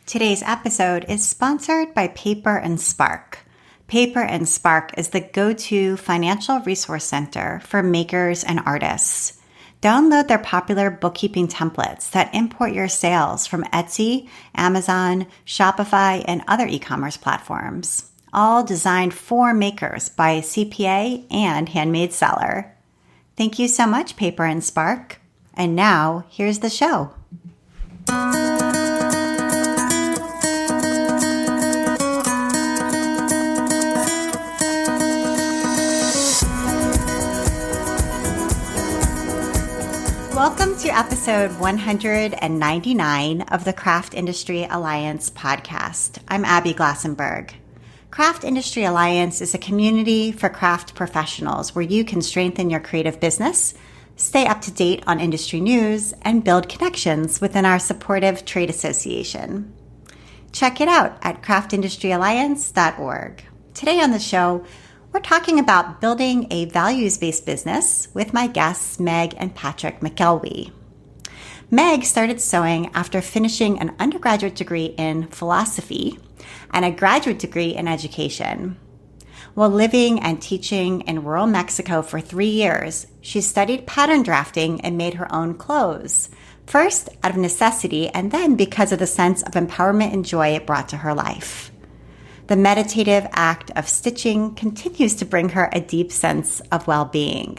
Today's episode is sponsored by Paper and Spark. Paper and Spark is the go-to financial resource center for makers and artists. Download their popular bookkeeping templates that import your sales from Etsy, Amazon, Shopify, and other e-commerce platforms, all designed for makers by a CPA and handmade seller. Thank you so much, Paper and Spark. And now, here's the show. Welcome to episode 199 of the Craft Industry Alliance podcast. I'm Abby Glassenberg. Craft Industry Alliance is a community for craft professionals where you can strengthen your creative business, stay up to date on industry news, and build connections within our supportive trade association. Check it out at craftindustryalliance.org. Today on the show, we're talking about building a values-based business with my guests, Meg and Patrick McElwee. Meg started sewing after finishing an undergraduate degree in philosophy and a graduate degree in education. While living and teaching in rural Mexico for 3 years, she studied pattern drafting and made her own clothes, first out of necessity and then because of the sense of empowerment and joy it brought to her life. The meditative act of stitching continues to bring her a deep sense of well-being.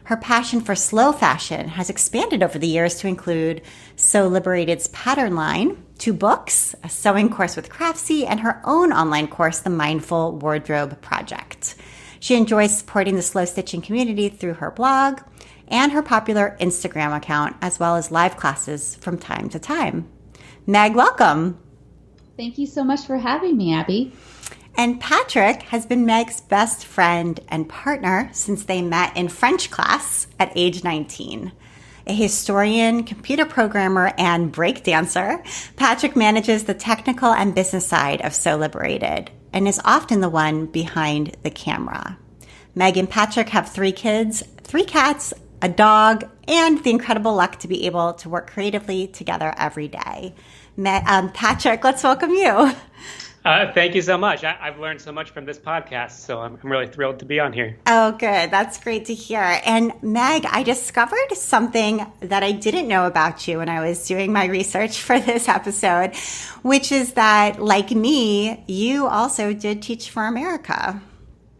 Her passion for slow fashion has expanded over the years to include Sew Liberated's pattern line, 2 books, a sewing course with Craftsy, and her own online course, The Mindful Wardrobe Project. She enjoys supporting the slow stitching community through her blog and her popular Instagram account, as well as live classes from time to time. Meg, welcome. Thank you so much for having me, Abby. And Patrick has been Meg's best friend and partner since they met in French class at age 19. A historian, computer programmer, and breakdancer, Patrick manages the technical and business side of Sew Liberated and is often the one behind the camera. Meg and Patrick have 3 kids, 3 cats, a dog, and the incredible luck to be able to work creatively together every day. Patrick, let's welcome you. Thank you so much. I've learned so much from this podcast, so I'm really thrilled to be on here. Oh, good. That's great to hear. And Meg, I discovered something that I didn't know about you when I was doing my research for this episode, which is that, like me, you also did Teach for America.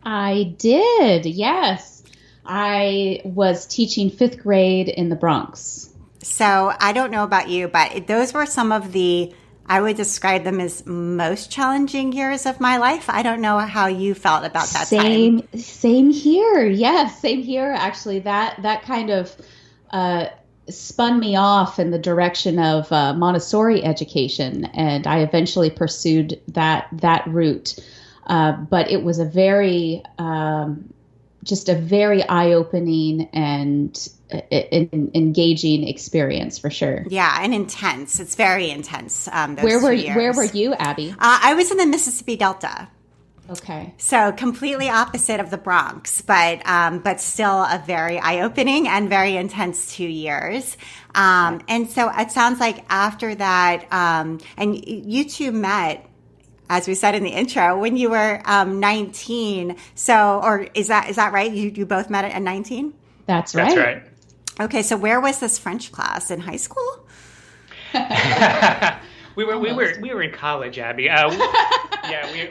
I did, yes. I was teaching 5th grade in the Bronx. So I don't know about you, but those were some of the, I would describe them as most challenging years of my life. I don't know how you felt about that time. Same here. Yes, same here. Actually, that kind of spun me off in the direction of Montessori education, and I eventually pursued that route. But it was a very just a very eye-opening and engaging experience for sure. Yeah, and intense. It's very intense. Where were you, Abby? I was in the Mississippi Delta. Okay. So completely opposite of the Bronx, but still a very eye-opening and very intense 2 years. And so it sounds like after that, and you two met, as we said in the intro, when you were 19. So, or is that right? You both met at 19? That's right. That's right. Okay, so where was this French class? In high school? we were in college, Abby.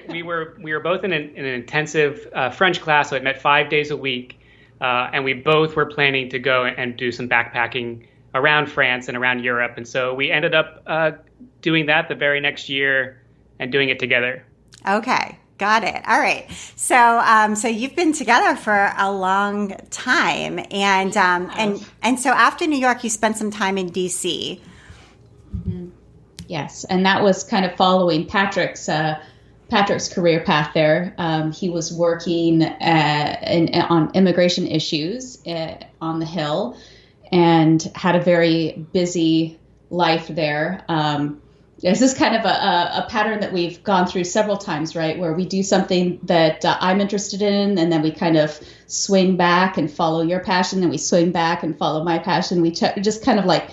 We were both in an intensive French class. So I met 5 days a week, and we both were planning to go and do some backpacking around France and around Europe. And so we ended up doing that the very next year and doing it together. Okay. Got it. All right. So you've been together for a long time, and so after New York, you spent some time in DC. Mm-hmm. Yes, and that was kind of following Patrick's career path there. He was working on immigration issues on the Hill, and had a very busy life there. This is kind of a pattern that we've gone through several times, right? Where we do something that I'm interested in, and then we kind of swing back and follow your passion, then we swing back and follow my passion. We just kind of like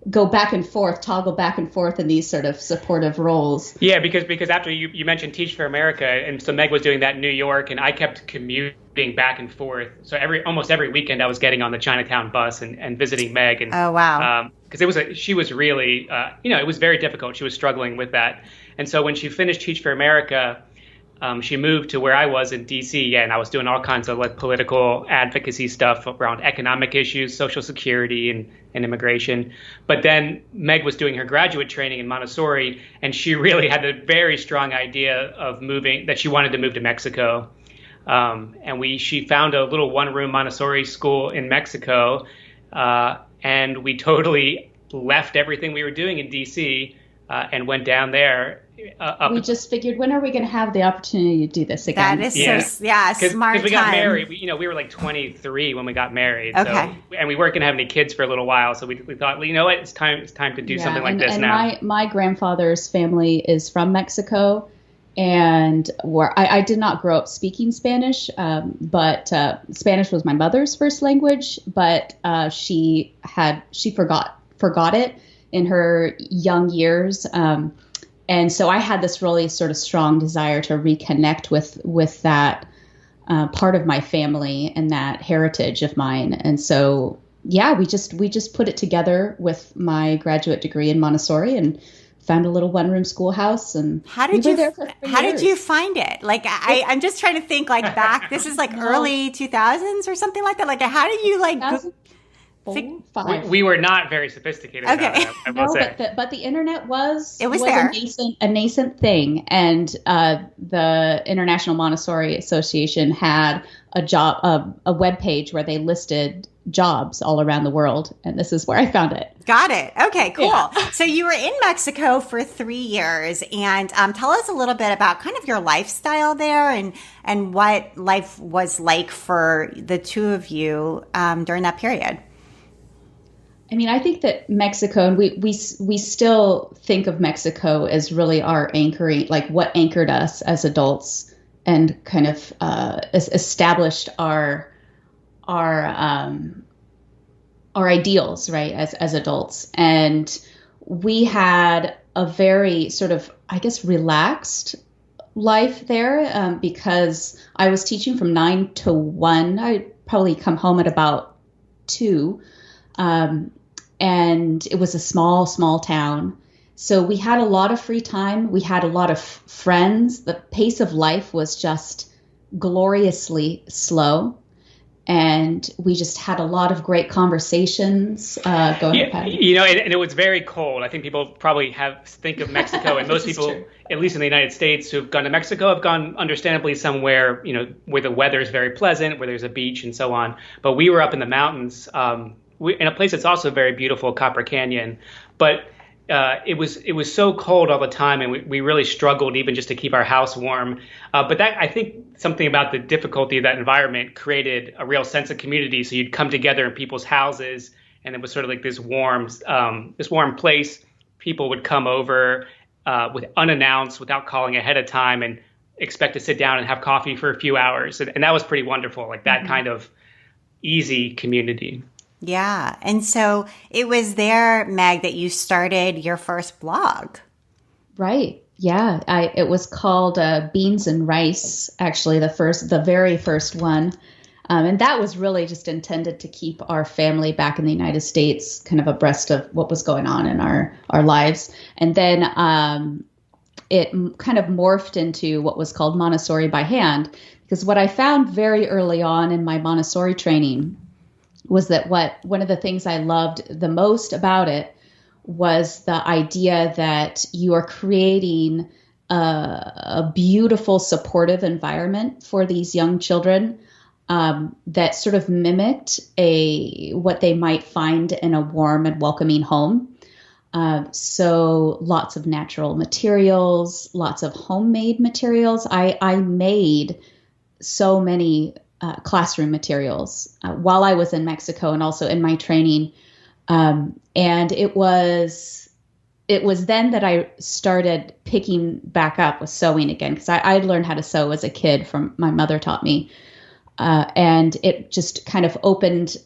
go back and forth, toggle back and forth in these sort of supportive roles. Yeah, because after you mentioned Teach for America, and so Meg was doing that in New York, and I kept commuting back and forth. So almost every weekend I was getting on the Chinatown bus and visiting Meg. And oh wow, because she was really it was very difficult. She was struggling with that, and so when she finished Teach for America, she moved to where I was in D.C. and I was doing all kinds of like political advocacy stuff around economic issues, Social Security, and immigration. But then Meg was doing her graduate training in Montessori, and she really had a very strong idea of that she wanted to move to Mexico. And she found a little one-room Montessori school in Mexico, and we totally left everything we were doing in D.C. And went down there. We just figured, when are we going to have the opportunity to do this again? That is smart. Because we got married. We were like 23 when we got married. Okay. So, and we weren't going to have any kids for a little while. So we thought, well, you know what? It's time to do something like this now. My grandfather's family is from Mexico, and where I did not grow up speaking Spanish, but Spanish was my mother's first language. But she forgot it in her young years. And so I had this really sort of strong desire to reconnect with that part of my family and that heritage of mine. And so, we just put it together with my graduate degree in Montessori and found a little one-room schoolhouse. And how did you find it? Like, I'm just trying to think, like, back, this is like early 2000s or something like that. Like, how did you like... 5. We were not very sophisticated. Okay. I will say. But the internet was there. A nascent thing, and the International Montessori Association had a web page where they listed jobs all around the world, and this is where I found it. Got it. Okay, cool. Yeah. So you were in Mexico for 3 years, and tell us a little bit about kind of your lifestyle there and what life was like for the two of you during that period. I mean, I think that Mexico, and we still think of Mexico as really our anchoring, like what anchored us as adults and kind of established our ideals, right, as adults. And we had a very sort of, I guess, relaxed life there because I was teaching from 9 to 1. I'd probably come home at about 2. And it was a small town. So we had a lot of free time. We had a lot of friends. The pace of life was just gloriously slow. And we just had a lot of great conversations going on. And it was very cold. I think people probably think of Mexico, and most people, at least in the United States, who've gone to Mexico have gone understandably somewhere, where the weather is very pleasant, where there's a beach and so on. But we were up in the mountains, in a place that's also very beautiful, Copper Canyon. But it was so cold all the time, and we really struggled even just to keep our house warm. But that, I think, something about the difficulty of that environment created a real sense of community. So you'd come together in people's houses, and it was sort of like this warm place. People would come over with unannounced, without calling ahead of time, and expect to sit down and have coffee for a few hours. And that was pretty wonderful, like that kind of easy community. Yeah. And so it was there, Meg, that you started your first blog. Right. Yeah. It was called Beans and Rice, actually, the very first one. And that was really just intended to keep our family back in the United States kind of abreast of what was going on in our lives. And then it kind of morphed into what was called Montessori by Hand, because what I found very early on in my Montessori training was that one of the things I loved the most about it was the idea that you are creating a beautiful, supportive environment for these young children that sort of mimicked what they might find in a warm and welcoming home. So lots of natural materials, lots of homemade materials. I made so many classroom materials while I was in Mexico and also in my training. And it was then that I started picking back up with sewing again, because I'd learned how to sew as a kid from my mother taught me. And it just kind of opened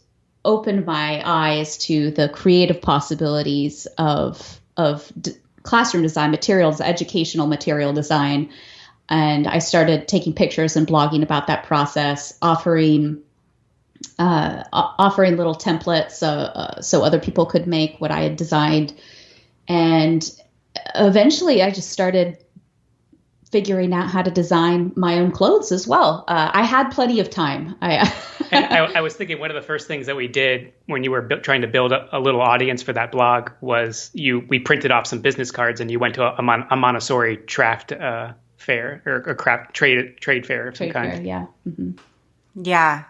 opened my eyes to the creative possibilities of classroom design materials, educational material design. And I started taking pictures and blogging about that process, offering little templates so other people could make what I had designed. And eventually I just started figuring out how to design my own clothes as well. I had plenty of time. I was thinking one of the first things that we did when you were trying to build a little audience for that blog was we printed off some business cards and you went to a Montessori craft fair or craft trade fair of some kind. Fair, yeah. Mm-hmm. Yeah.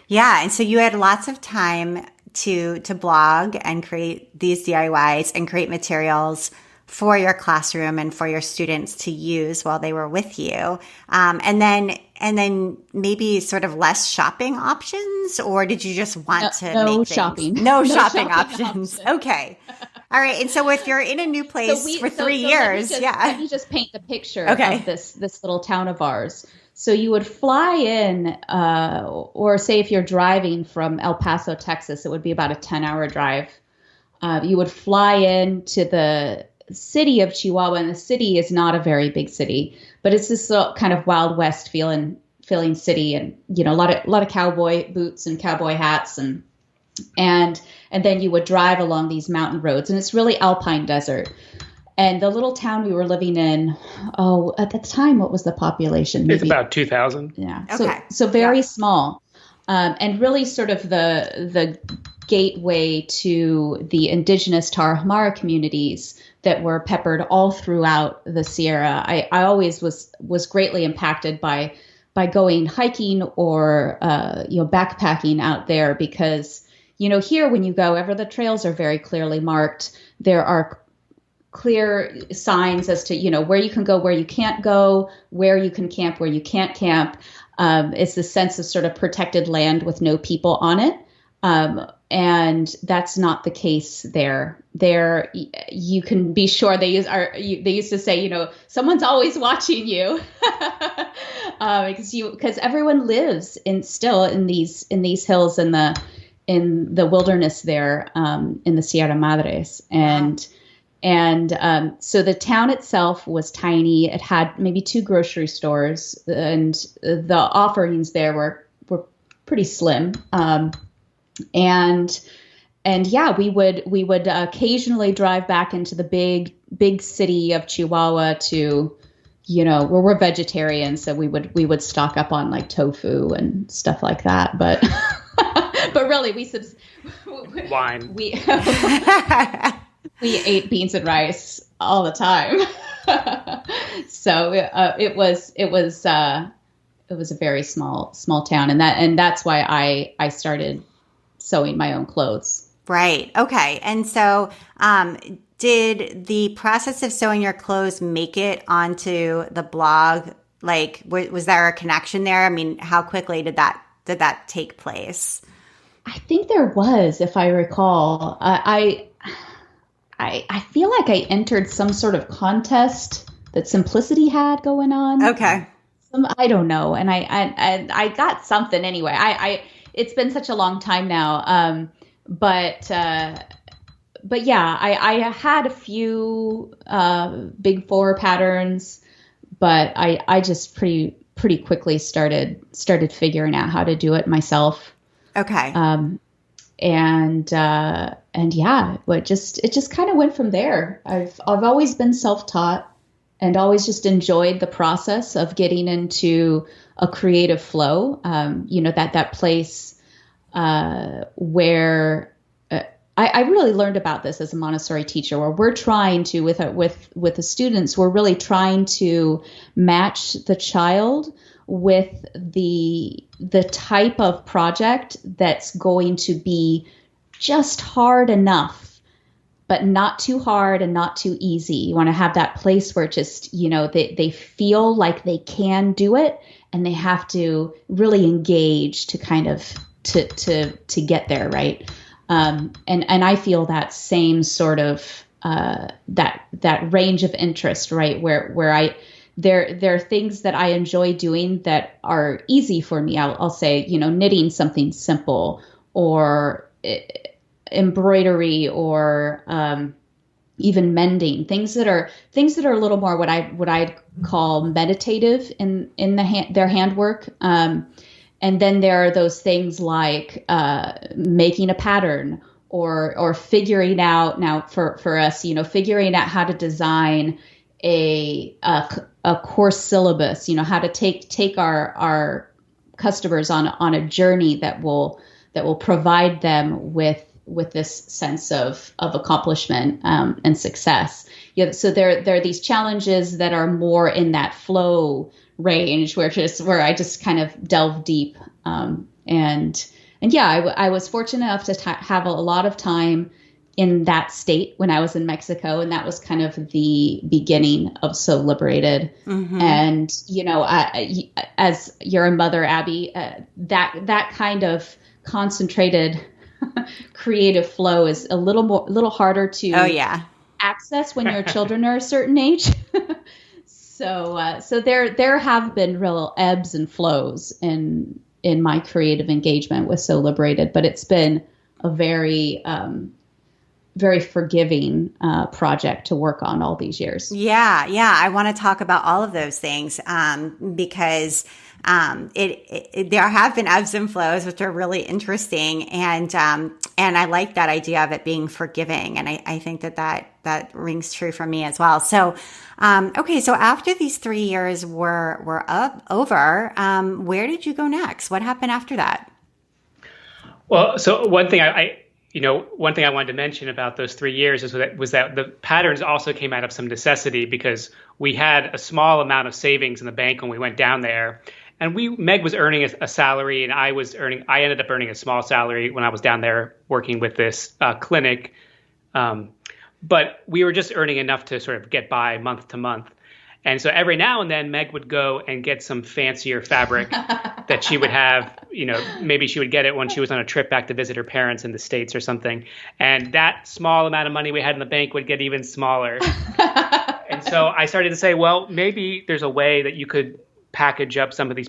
Yeah. And so you had lots of time to blog and create these DIYs and create materials for your classroom and for your students to use while they were with you. And then maybe sort of less shopping options, or did you just want to no make shopping? No shopping options. Okay. All right. And so if you're in a new place for 3 years, let me just paint the picture of this little town of ours. So you would fly in, or say if you're driving from El Paso, Texas, it would be about a 10-hour drive. You would fly in to the city of Chihuahua, and the city is not a very big city, but it's this kind of Wild West feeling city, and a lot of cowboy boots and cowboy hats, and then you would drive along these mountain roads, and it's really alpine desert. And the little town we were living in, at the time, what was the population? Maybe, it's about 2,000. Yeah. Okay. So very small, and really sort of the gateway to the indigenous Tarahumara communities that were peppered all throughout the Sierra. I always was greatly impacted by going hiking or backpacking out there, because here when you go, the trails are very clearly marked. There are clear signs as to where you can go, where you can't go, where you can camp, where you can't camp. It's the sense of sort of protected land with no people on it. And that's not the case there. There, you can be sure they used to say, someone's always watching you, because everyone lives still in these hills in the wilderness there, in the Sierra Madres, and so the town itself was tiny. It had maybe 2 grocery stores, and the offerings there were pretty slim. And yeah, we would occasionally drive back into the big city of Chihuahua to, where we're vegetarians, so we would stock up on like tofu and stuff like that. But but really, wine. We ate beans and rice all the time. So it was a very small town, and that's why I started sewing my own clothes. Right. Okay. And so, did the process of sewing your clothes make it onto the blog? Like, was there a connection there? I mean, how quickly did that take place? I think there was, if I recall. I feel like I entered some sort of contest that Simplicity had going on. Okay. I don't know, and I got something anyway. It's been such a long time now. But yeah, I had a few big 4 patterns, but I just pretty quickly started figuring out how to do it myself. Okay. And yeah, it just kind of went from there. I've always been self-taught and always just enjoyed the process of getting into a creative flow. That place where I really learned about this as a Montessori teacher, where we're trying to, with the students, we're really trying to match the child with the type of project that's going to be just hard enough, but not too hard and not too easy. You want to have that place where just, they feel like they can do it, and they have to really engage to kind of to get there, right? And I feel that same sort of that range of interest, right? Where there are things that I enjoy doing that are easy for me. I'll say, knitting something simple, or embroidery, or even mending, things that are a little more what I'd call meditative in their handwork. And then there are those things like making a pattern, or figuring out, now for us, figuring out how to design a course syllabus, how to take our customers on a journey that will provide them with this sense of accomplishment and success. So there are these challenges that are more in that flow range, where I just kind of delve deep. And yeah, I was fortunate enough to have a lot of time in that state when I was in Mexico, and that was kind of the beginning of So Liberated. Mm-hmm. And as you're a mother, Abby, that kind of concentrated creative flow is a little harder to access when your children are a certain age. So there have been real ebbs and flows in my creative engagement with So Liberated, but it's been a very very forgiving project to work on all these years. Yeah. I want to talk about all of those things because there have been ebbs and flows, which are really interesting, and I like that idea of it being forgiving, and I think that rings true for me as well. So, okay, so after these 3 years were over, where did you go next? What happened after that? Well, so one thing I wanted to mention about those 3 years was that the patterns also came out of some necessity, because we had a small amount of savings in the bank when we went down there. And Meg was earning a salary, and I ended up earning a small salary when I was down there working with this clinic. But we were just earning enough to sort of get by month to month. And so every now and then Meg would go and get some fancier fabric that she would have, maybe she would get it when she was on a trip back to visit her parents in the States or something. And that small amount of money we had in the bank would get even smaller. And so I started to say, well, maybe there's a way that you could package up some of these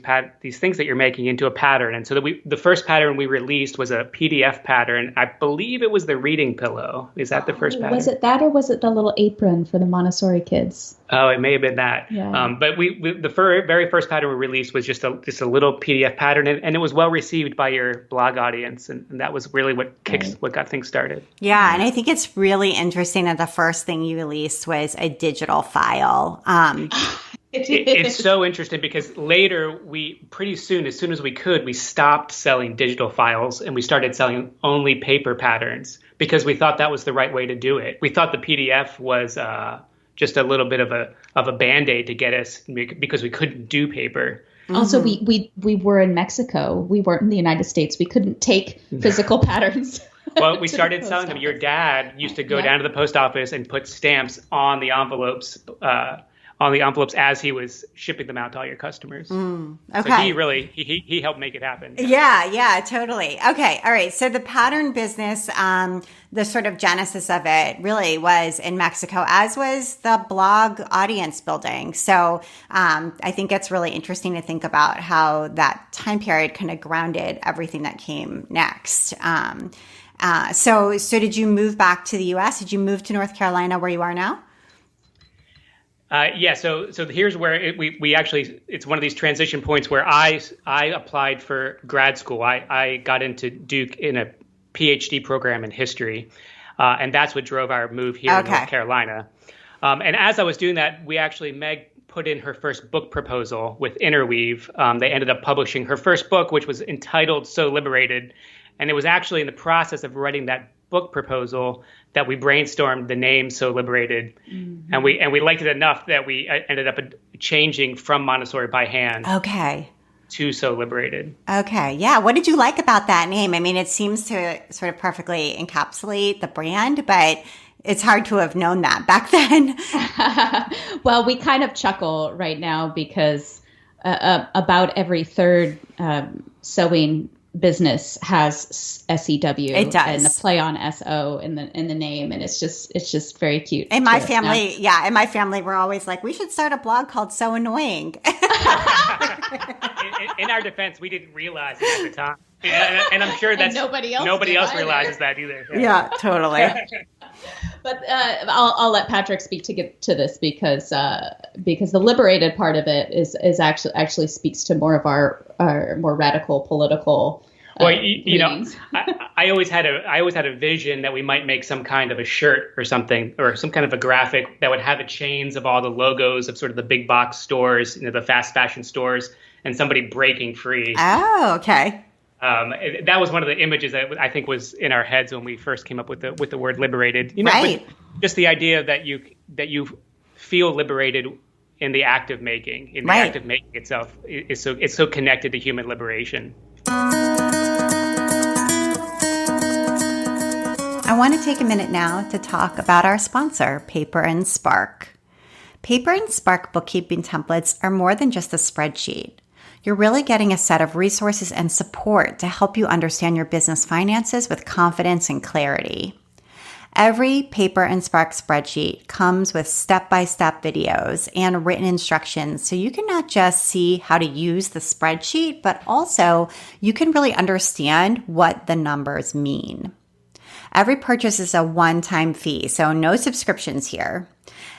things that you're making into a pattern. And so the first pattern we released was a PDF pattern. I believe it was the reading pillow. Is that the first pattern? Was it that, or was it the little apron for the Montessori kids? Oh, it may have been that. Yeah. But the very first pattern we released was just a little PDF pattern, and it was well received by your blog audience, and that was really what got things started. Yeah, and I think it's really interesting that the first thing you released was a digital file. It's so interesting because later as soon as we could, we stopped selling digital files and we started selling only paper patterns, because we thought that was the right way to do it. We thought the PDF was just a little bit of a Band-Aid to get us, because we couldn't do paper. Also, we were in Mexico. We weren't in the United States. We couldn't take physical patterns. Well, we started selling them. Your dad used to go down to the post office and put stamps on the envelopes as he was shipping them out to all your customers. Okay. So he helped make it happen. Yeah, totally. Okay. All right. So the pattern business, the sort of genesis of it really was in Mexico, as was the blog audience building. So I think it's really interesting to think about how that time period kind of grounded everything that came next. So did you move back to the U.S.? Did you move to North Carolina where you are now? Yeah, so here's where it's one of these transition points where I applied for grad school. I got into Duke in a PhD program in history, and that's what drove our move here in North Carolina. And as I was doing that, Meg put in her first book proposal with Interweave. They ended up publishing her first book, which was entitled So Liberated, and it was actually in the process of writing that book proposal that we brainstormed the name So Liberated, and we liked it enough that we ended up changing from Montessori by Hand to So Liberated. Okay, yeah. What did you like about that name? I mean, it seems to sort of perfectly encapsulate the brand, but it's hard to have known that back then. Well, we kind of chuckle right now because about every third sewing business has SEW. It does, and the play on SO in the name, and it's just very cute. In my family, we're always like, we should start a blog called So Annoying. In our defense, we didn't realize it at the time. And I'm sure that's nobody else realizes that either. Yeah, totally. But I'll let Patrick speak to this because the liberated part of it is actually speaks to more of our more radical political. Well, you know, I always had a vision that we might make some kind of a shirt or something, or some kind of a graphic that would have the chains of all the logos of sort of the big box stores, you know, the fast fashion stores, and somebody breaking free. Oh, okay. That was one of the images that I think was in our heads when we first came up with the word liberated. You know, right. Just the idea that you feel liberated in the act of making. In the right. act of making itself is so connected to human liberation. I want to take a minute now to talk about our sponsor, Paper and Spark. Paper and Spark bookkeeping templates are more than just a spreadsheet. You're really getting a set of resources and support to help you understand your business finances with confidence and clarity. Every Paper and Spark spreadsheet comes with step-by-step videos and written instructions, so you can not just see how to use the spreadsheet, but also you can really understand what the numbers mean. Every purchase is a one-time fee, so no subscriptions here.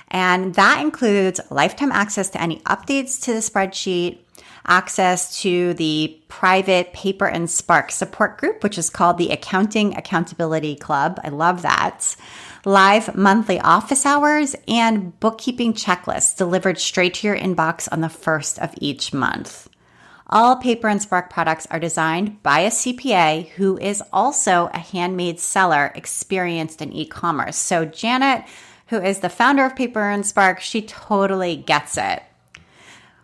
And that includes lifetime access to any updates to the spreadsheet, access to the private Paper and Spark support group, which is called the Accounting Accountability Club. I love that. Live monthly office hours and bookkeeping checklists delivered straight to your inbox on the first of each month. All Paper and Spark products are designed by a CPA who is also a handmade seller experienced in e-commerce. So Janet, who is the founder of Paper and Spark, she totally gets it.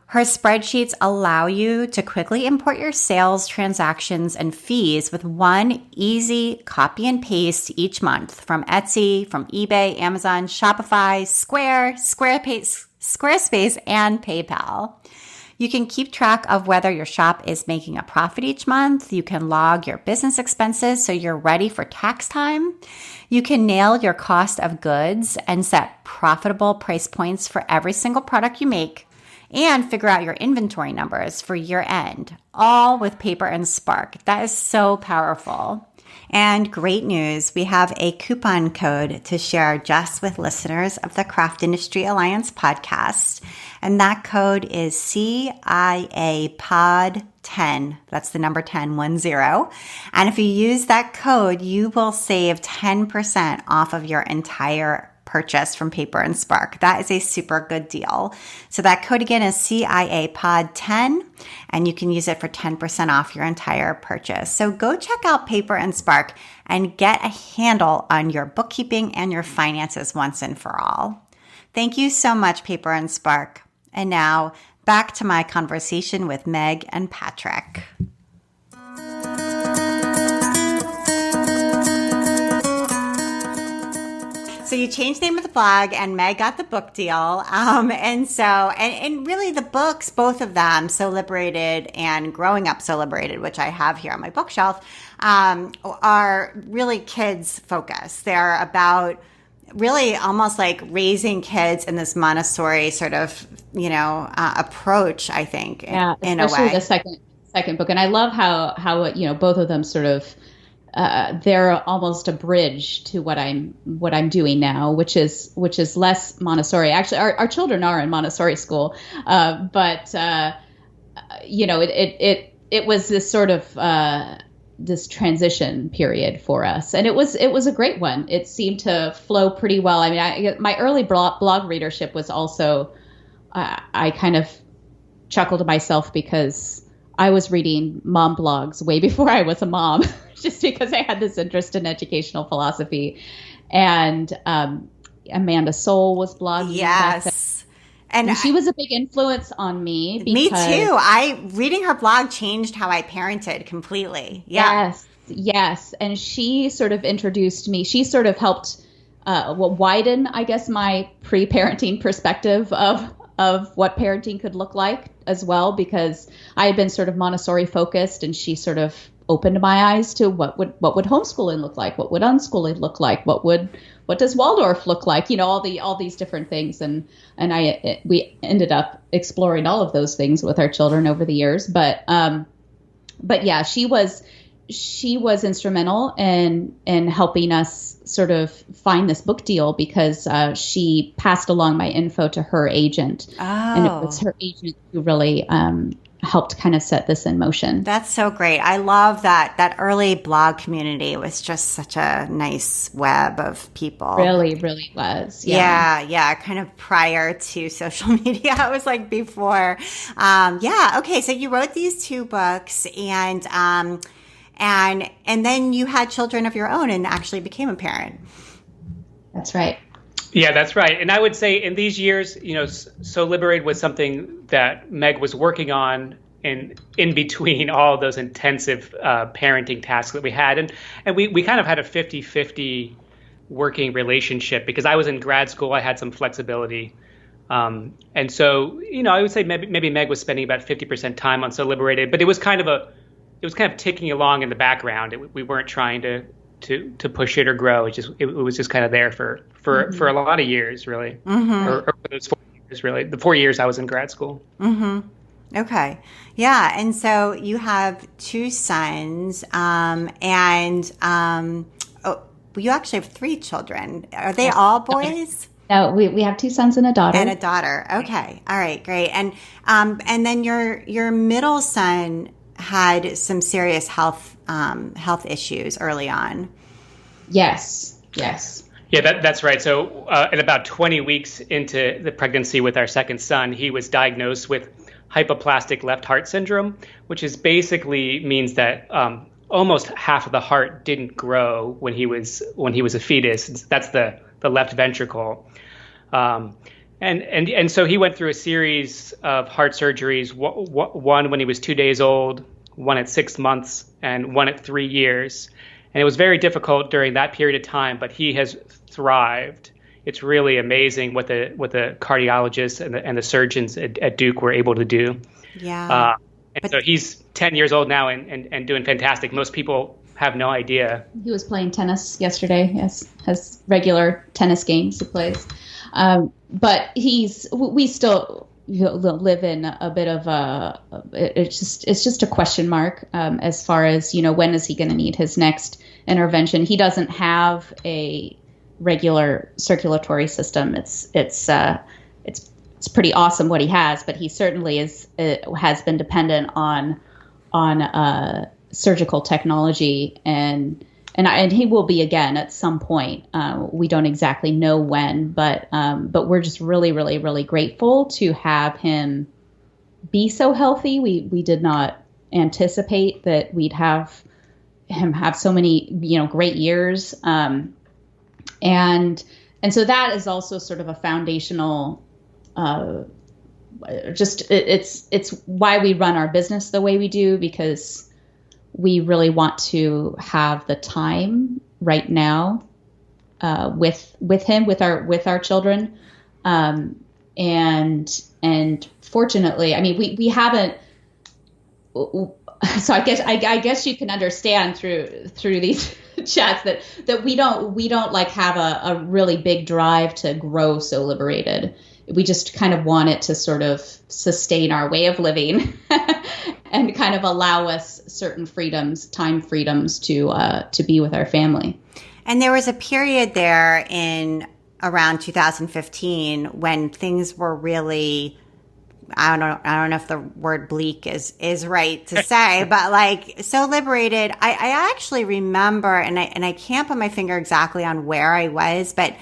Her spreadsheets allow you to quickly import your sales, transactions, and fees with one easy copy and paste each month from Etsy, from eBay, Amazon, Shopify, Square, Squarespace, and PayPal. You can keep track of whether your shop is making a profit each month. You can log your business expenses so you're ready for tax time. You can nail your cost of goods and set profitable price points for every single product you make, and figure out your inventory numbers for year end, all with Paper and Spark. That is so powerful. And great news, we have a coupon code to share just with listeners of the Craft Industry Alliance podcast. And that code is CIAPOD10. That's the number 10, 10. And if you use that code, you will save 10% off of your entire purchase from Paper and Spark. That is a super good deal. So that code again is CIAPOD10, and you can use it for 10% off your entire purchase. So go check out Paper and Spark and get a handle on your bookkeeping and your finances once and for all. Thank you so much, Paper and Spark. And now back to my conversation with Meg and Patrick. So you changed the name of the blog, and Meg got the book deal. And really the books, both of them, So Liberated and Growing Up So Liberated, which I have here on my bookshelf, are really kids focused. They're about really almost like raising kids in this Montessori sort of, approach, I think, in a way. Especially the second book. And I love how both of them sort of, they're almost a bridge to what I'm doing now, which is less Montessori. Actually, our children are in Montessori school, but it was this sort of this transition period for us, and it was a great one. It seemed to flow pretty well. I mean, my early blog readership was also I kind of chuckled to myself because I was reading mom blogs way before I was a mom. Just because I had this interest in educational philosophy. And Amanda Soul was blogging. Yes. And she was a big influence on me. Me too. Reading her blog changed how I parented completely. Yeah. Yes. And she sort of introduced me. She sort of helped widen, I guess, my pre-parenting perspective of what parenting could look like as well, because I had been sort of Montessori focused, and she sort of opened my eyes to what would homeschooling look like, what would unschooling look like, what does Waldorf look like, all these different things, and we ended up exploring all of those things with our children over the years. But yeah, she was she was instrumental in helping us sort of find this book deal because she passed along my info to her agent. Oh. And it was her agent who really helped kind of set this in motion. That's so great. I love that early blog community was just such a nice web of people. Really, really was. Yeah. Kind of prior to social media. It was like before. Okay. So you wrote these 2 books and then you had children of your own and actually became a parent. That's right. Yeah, that's right. And I would say in these years, So Liberated was something that Meg was working on in between all those intensive parenting tasks that we had. And we kind of had a 50-50 working relationship because I was in grad school. I had some flexibility. And so, I would say maybe Meg was spending about 50% time on So Liberated, but it was kind of ticking along in the background. We weren't trying to push it or grow. It was just kind of there for a lot of years, really, or for those 4 years, really. The 4 years I was in grad school. Mm-hmm. Okay, yeah, and so you have 2 sons, you actually have 3 children. Are they all boys? No, we have 2 sons and a daughter. And a daughter. Okay, all right, great. And then your middle son had some serious health issues early on. Yes. Yeah, that's right. So at about 20 weeks into the pregnancy with our second son, he was diagnosed with hypoplastic left heart syndrome, which basically means that almost half of the heart didn't grow when he was a fetus. That's the left ventricle. And so he went through a series of heart surgeries, one when he was 2 days old, one at 6 months, and one at 3 years. And it was very difficult during that period of time, but he has thrived. It's really amazing what the cardiologists and the surgeons at Duke were able to do. Yeah. So he's 10 years old now and doing fantastic. Most people have no idea. He was playing tennis yesterday. Yes, has regular tennis games he plays. But we still live in a bit of it's just a question mark as far as, when is he going to need his next intervention? He doesn't have a regular circulatory system. It's pretty awesome what he has, but he certainly has been dependent on surgical technology and he will be again at some point. We don't exactly know when, but we're just really, really, really grateful to have him be so healthy. We did not anticipate that we'd have him have so many, great years. And so that is also sort of a foundational, it's why we run our business the way we do, because we really want to have the time right now with him, with our children, and fortunately, I mean, we haven't. So I guess you can understand through these chats that we don't like have a really big drive to grow So Liberated. We just kind of want it to sort of sustain our way of living and kind of allow us certain time freedoms to be with our family. And there was a period there in around 2015 when things were really, I don't know if the word bleak is right to say, but like So Liberated, I actually remember, and I can't put my finger exactly on where I was, but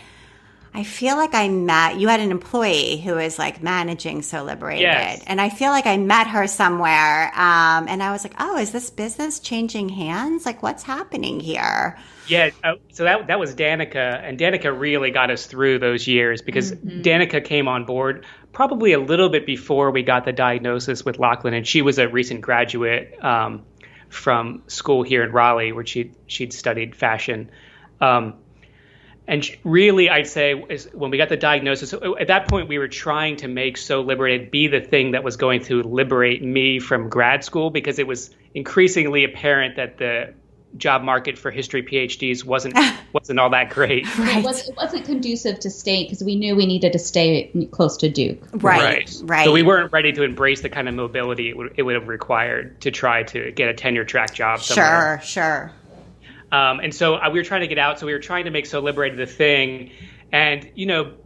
I feel like you had an employee who was like managing So Liberated. Yes. And I feel like I met her somewhere. And I was like, oh, is this business changing hands? Like, what's happening here? Yeah. So that was Danica. And Danica really got us through those years because Danica came on board probably a little bit before we got the diagnosis with Lachlan. And she was a recent graduate from school here in Raleigh where she'd studied fashion. And really, I'd say when we got the diagnosis, at that point, we were trying to make So Liberated be the thing that was going to liberate me from grad school, because it was increasingly apparent that job market for history PhDs wasn't all that great. Right. It wasn't conducive to stay because we knew we needed to stay close to Duke. Right. So we weren't ready to embrace the kind of mobility it would have required to try to get a tenure track job somewhere. Sure. And so we were trying to get out. So we were trying to make So Liberated a thing. And,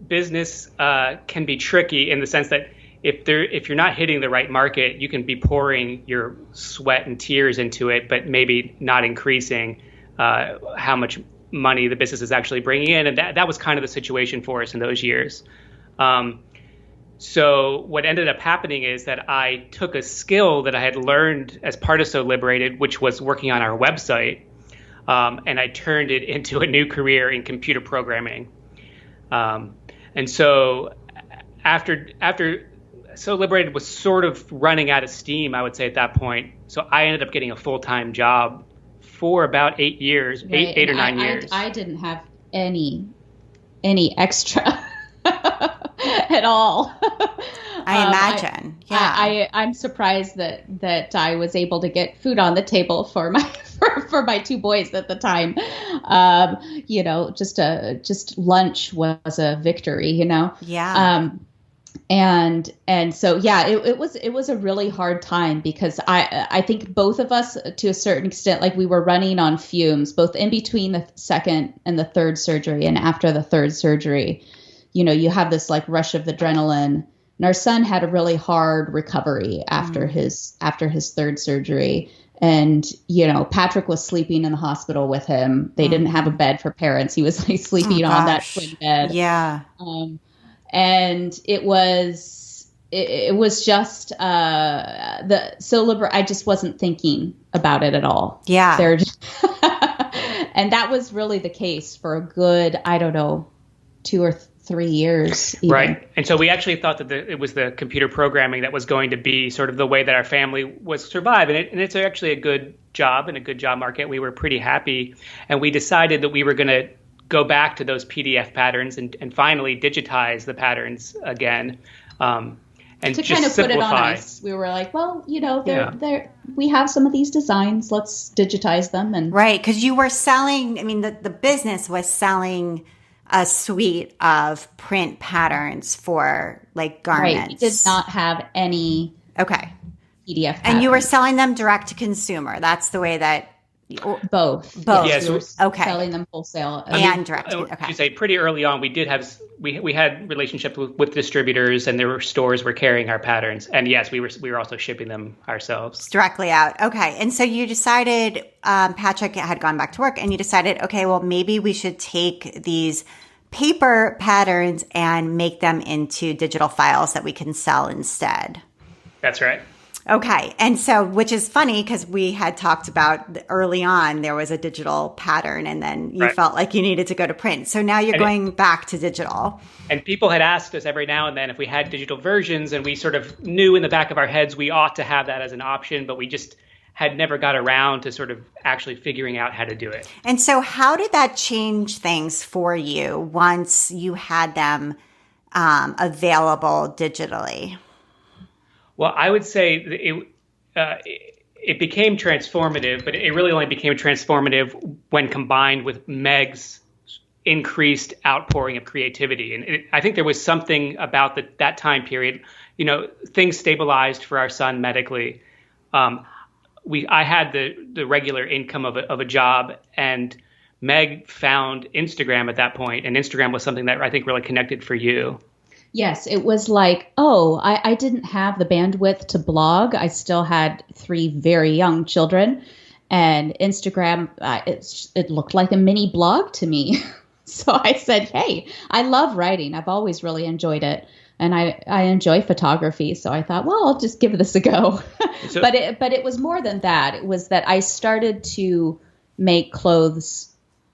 business can be tricky in the sense that if you're not hitting the right market, you can be pouring your sweat and tears into it, but maybe not increasing how much money the business is actually bringing in. And that was kind of the situation for us in those years. So what ended up happening is that I took a skill that I had learned as part of So Liberated, which was working on our website, and I turned it into a new career in computer programming. And so after So Liberated was sort of running out of steam, I would say at that point. So I ended up getting a full-time job for about 8 years, right. 8 or 9 years. I didn't have any extra at all. I imagine. I'm surprised that I was able to get food on the table for my two boys at the time. Just lunch was a victory, Yeah. And so, yeah, it was a really hard time because I think both of us, to a certain extent, like we were running on fumes, both in between the second and the third surgery and after the third surgery. You have this like rush of adrenaline. And our son had a really hard recovery after his third surgery. And, Patrick was sleeping in the hospital with him. They didn't have a bed for parents. He was like sleeping on that twin bed. Yeah. And it was just I just wasn't thinking about it at all. Yeah. And that was really the case for a good, 2 or 3 years. Even. Right. And so we actually thought that it was the computer programming that was going to be sort of the way that our family was survive. And it's actually a good job and a good job market. We were pretty happy. And we decided that we were going to go back to those PDF patterns and finally digitize the patterns again. And to just kind of simplify. Put it on us. We were like, well, we have some of these designs. Let's digitize them. And right. Because you were selling, the business was selling a suite of print patterns for like garments. Right. We did not have any PDF patterns. And you were selling them direct to consumer. That's the way that both. Yes, we were selling them wholesale and direct. Okay. You say pretty early on, we had relationships with distributors, and there were stores were carrying our patterns, and yes, we were also shipping them ourselves directly out. Okay, and so you decided, Patrick had gone back to work, and you decided, okay, well maybe we should take these paper patterns and make them into digital files that we can sell instead. That's right. Okay. And so, which is funny because we had talked about early on, there was a digital pattern and then you felt like you needed to go to print. So now you're going back to digital. And people had asked us every now and then if we had digital versions, and we sort of knew in the back of our heads we ought to have that as an option, but we just had never got around to sort of actually figuring out how to do it. And so how did that change things for you once you had them available digitally? Well, I would say it became transformative, but it really only became transformative when combined with Meg's increased outpouring of creativity. And I think there was something about that time period. Things stabilized for our son medically. I had the regular income of a job, and Meg found Instagram at that point, and Instagram was something that I think really connected for you. Yes, it was like, I didn't have the bandwidth to blog. I still had 3 very young children, and Instagram, it looked like a mini blog to me. So I said, hey, I love writing. I've always really enjoyed it. And I enjoy photography. So I thought, well, I'll just give this a go. So, but it was more than that. It was that I started to make clothes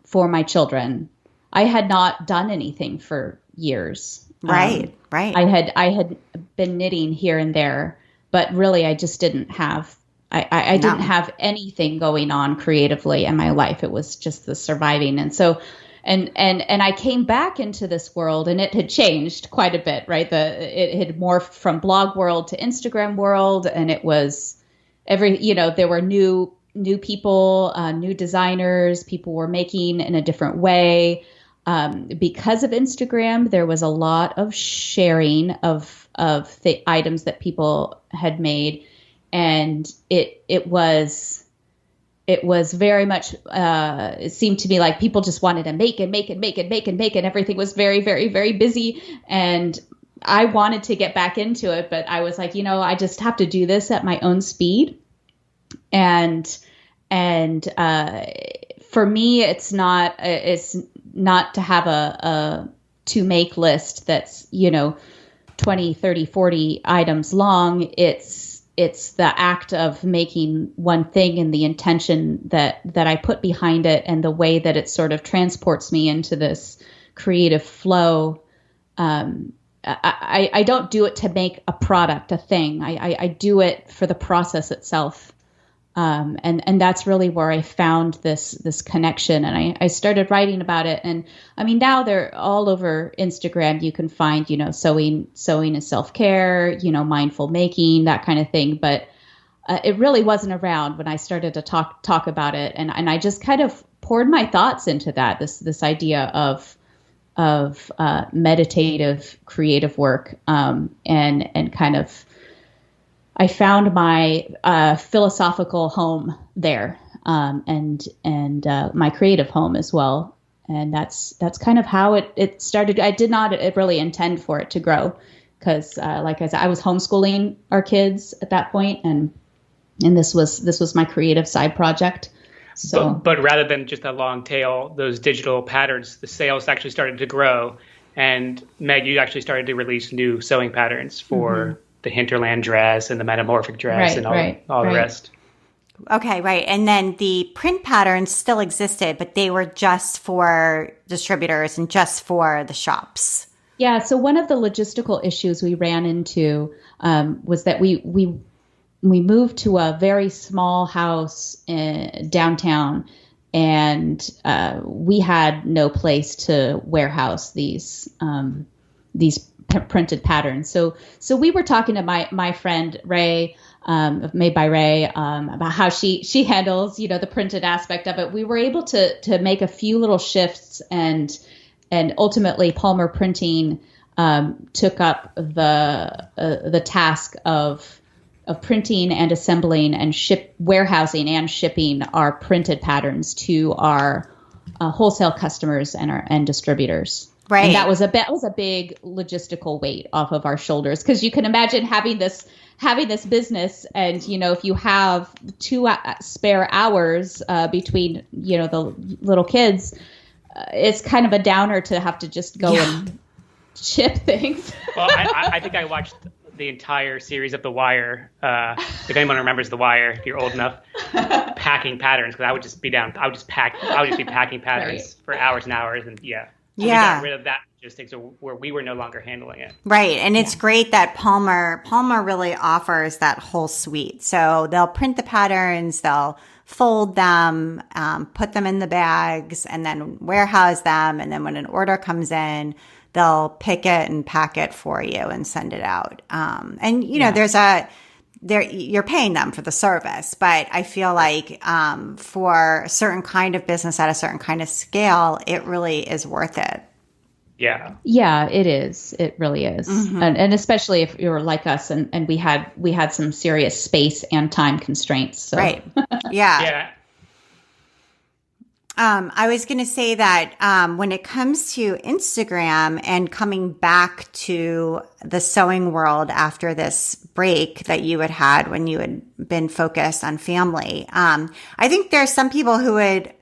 for my children. I had not done anything for years. Right. I had been knitting here and there, but really I just didn't have, I didn't have anything going on creatively in my life. It was just the surviving. And so, and I came back into this world, and it had changed quite a bit, right? It had morphed from blog world to Instagram world. And it was there were new new people, new designers. People were making in a different way. Because of Instagram, there was a lot of sharing of the items that people had made, and it was very much. It seemed to me like people just wanted to make and make and make and make and make, and everything was very, very, very busy. And I wanted to get back into it, but I was like, I just have to do this at my own speed. And for me, it's not to have a to make list that's 20, 30, 40 items long. It's the act of making one thing and the intention that I put behind it, and the way that it sort of transports me into this creative flow. I don't do it to make a product, a thing. I do it for the process itself. And that's really where I found this connection, and I started writing about it. And I mean, now they're all over Instagram. You can find, sewing is self-care, mindful making, that kind of thing. But it really wasn't around when I started to talk about it. And I just kind of poured my thoughts into that, this idea of meditative creative work, and kind of, I found my philosophical home there, and my creative home as well. And that's kind of how it started. I did not really intend for it to grow, because like I said, I was homeschooling our kids at that point, and this was my creative side project. So, but rather than just a long tail, those digital patterns, the sales actually started to grow. And Meg, you actually started to release new sewing patterns for the hinterland dress and the metamorphic dress, and all the rest. Okay, right. And then the print patterns still existed, but they were just for distributors and just for the shops. Yeah. So one of the logistical issues we ran into was that we moved to a very small house downtown, and we had no place to warehouse these printed patterns. So we were talking to my friend Ray, of Made by Ray, about how she handles, the printed aspect of it. We were able to make a few little shifts, and ultimately Palmer Printing took up the task of printing and assembling and warehousing and shipping our printed patterns to our wholesale customers and distributors. Right. And that was a big logistical weight off of our shoulders, because you can imagine having this business, and if you have 2 spare hours between the little kids, it's kind of a downer to have to just go and ship things. Well, I think I watched the entire series of The Wire. If anyone remembers The Wire, if you're old enough, packing patterns, because I would just be packing patterns for hours and hours, and we got rid of that logistics, where we were no longer handling it. Right. And it's great that Palmer really offers that whole suite. So they'll print the patterns, they'll fold them, put them in the bags, and then warehouse them. And then when an order comes in, they'll pick it and pack it for you and send it out. You're paying them for the service, but I feel like for a certain kind of business at a certain kind of scale, it really is worth it. Yeah. Yeah, it is. It really is. Mm-hmm. And especially if you're like us and we had some serious space and time constraints. So. Right. Yeah. Yeah. I was going to say that when it comes to Instagram and coming back to the sewing world after this break that you had when you had been focused on family, I think there's some people who would,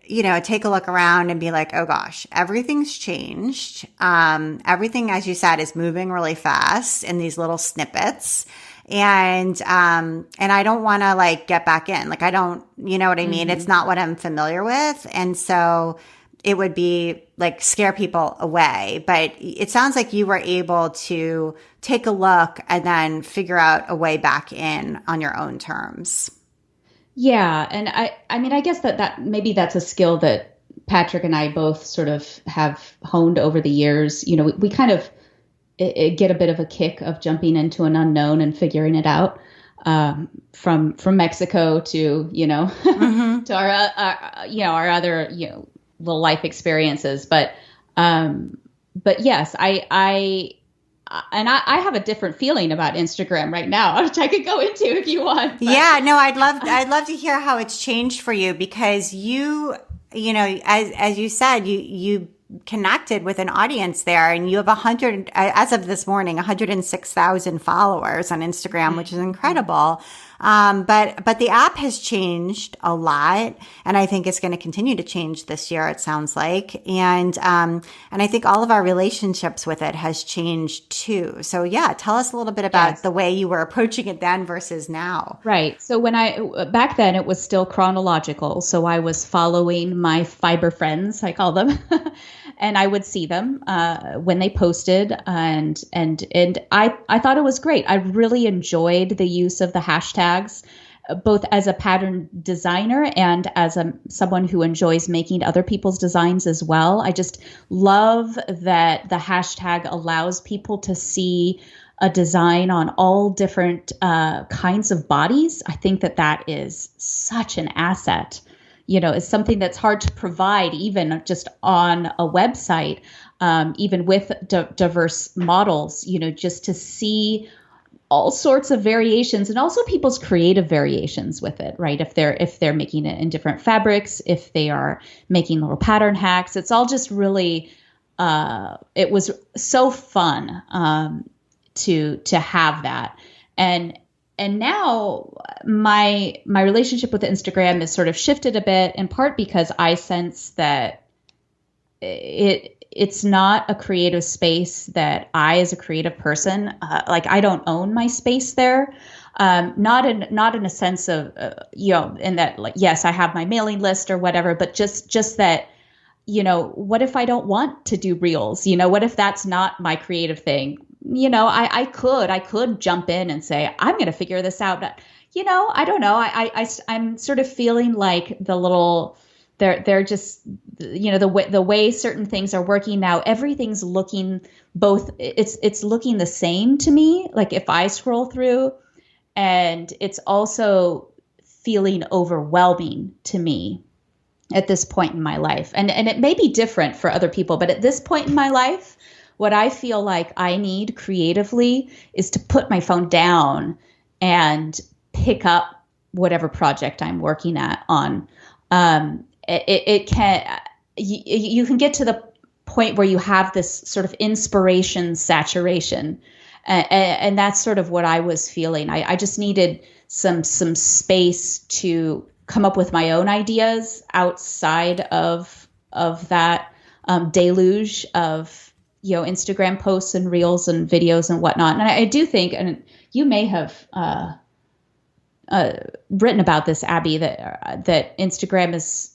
take a look around and be like, oh gosh, everything's changed. Everything, as you said, is moving really fast in these little snippets. And I don't want to get back in. I don't, you know what I mean? Mm-hmm. It's not what I'm familiar with. And so it would be scare people away. But it sounds like you were able to take a look and then figure out a way back in on your own terms. Yeah. And I guess that maybe that's a skill that Patrick and I both sort of have honed over the years. We kind of get a bit of a kick of jumping into an unknown and figuring it out. from Mexico to, to our other, little life experiences. But yes, I have a different feling about Instagram right now, which I could go into if you want. But. Yeah, no, I'd love to hear how it's changed for you, because as you said, you connected with an audience there, and you have as of this morning, 106,000 followers on Instagram, which is incredible. But the app has changed a lot, and I think it's going to continue to change this year, it sounds like. And I think all of our relationships with it has changed too. So yeah, tell us a little bit about the way you were approaching it then versus now. Right. So back then it was still chronological. So I was following my fiber friends, I call them, and I would see them, when they posted, and I thought it was great. I really enjoyed the use of the hashtags, both as a pattern designer and as someone who enjoys making other people's designs as well. I just love that the hashtag allows people to see a design on all different kinds of bodies. I think that is such an asset. It's something that's hard to provide even just on a website, even with diverse models, just to see all sorts of variations, and also people's creative variations with it, right? If they're making it in different fabrics, if they are making little pattern hacks, it's all just really, it was so fun to have that. And now my relationship with Instagram is sort of shifted a bit, in part because I sense that it's not a creative space that I, as a creative person, I don't own my space there. Not in a sense of, in that, yes, I have my mailing list or whatever, but just that, what if I don't want to do reels? What if that's not my creative thing? I could jump in and say, I'm going to figure this out. I don't know. I'm sort of feeling like the little, they're just, the way certain things are working now, everything's looking it's looking the same to me. Like if I scroll through, and it's also feeling overwhelming to me at this point in my life. And it may be different for other people, but at this point in my life, what I feel like I need creatively is to put my phone down and pick up whatever project I'm working on. You can get to the point where you have this sort of inspiration saturation. And that's sort of what I was feeling. I just needed some space to come up with my own ideas outside of that deluge of, Instagram posts and reels and videos and whatnot. And I do think, and you may have written about this, Abby, that Instagram is,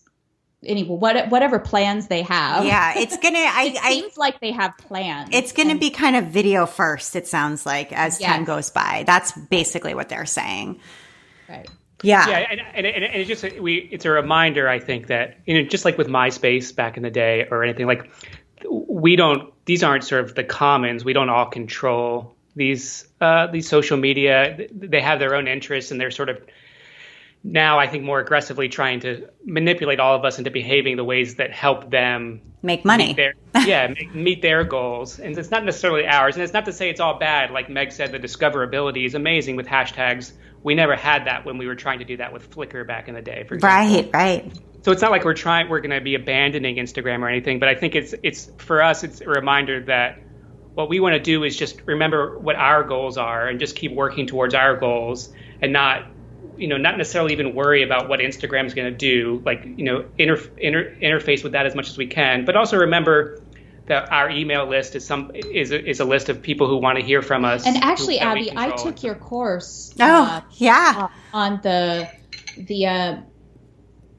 anyway, whatever plans they have. Yeah, it's gonna. It seems like they have plans. It's gonna be kind of video first. It sounds like as time goes by. That's basically what they're saying. Right. Yeah. Yeah, and it's just it's a reminder, I think, that just like with MySpace back in the day or anything, like these aren't sort of the commons. We don't all control these social media. They have their own interests, and they're sort of now, I think, more aggressively trying to manipulate all of us into behaving the ways that help them make money. Meet their goals. And it's not necessarily ours. And it's not to say it's all bad. Like Meg said, the discoverability is amazing with hashtags. We never had that when we were trying to do that with Flickr back in the day, for example. Right. So it's not like we're going to be abandoning Instagram or anything. But I think it's for us, it's a reminder that what we want to do is just remember what our goals are and just keep working towards our goals, and not necessarily even worry about what Instagram is going to do, interface with that as much as we can. But also remember that our email list is a list of people who want to hear from us. And actually, Abby, I took your course. On the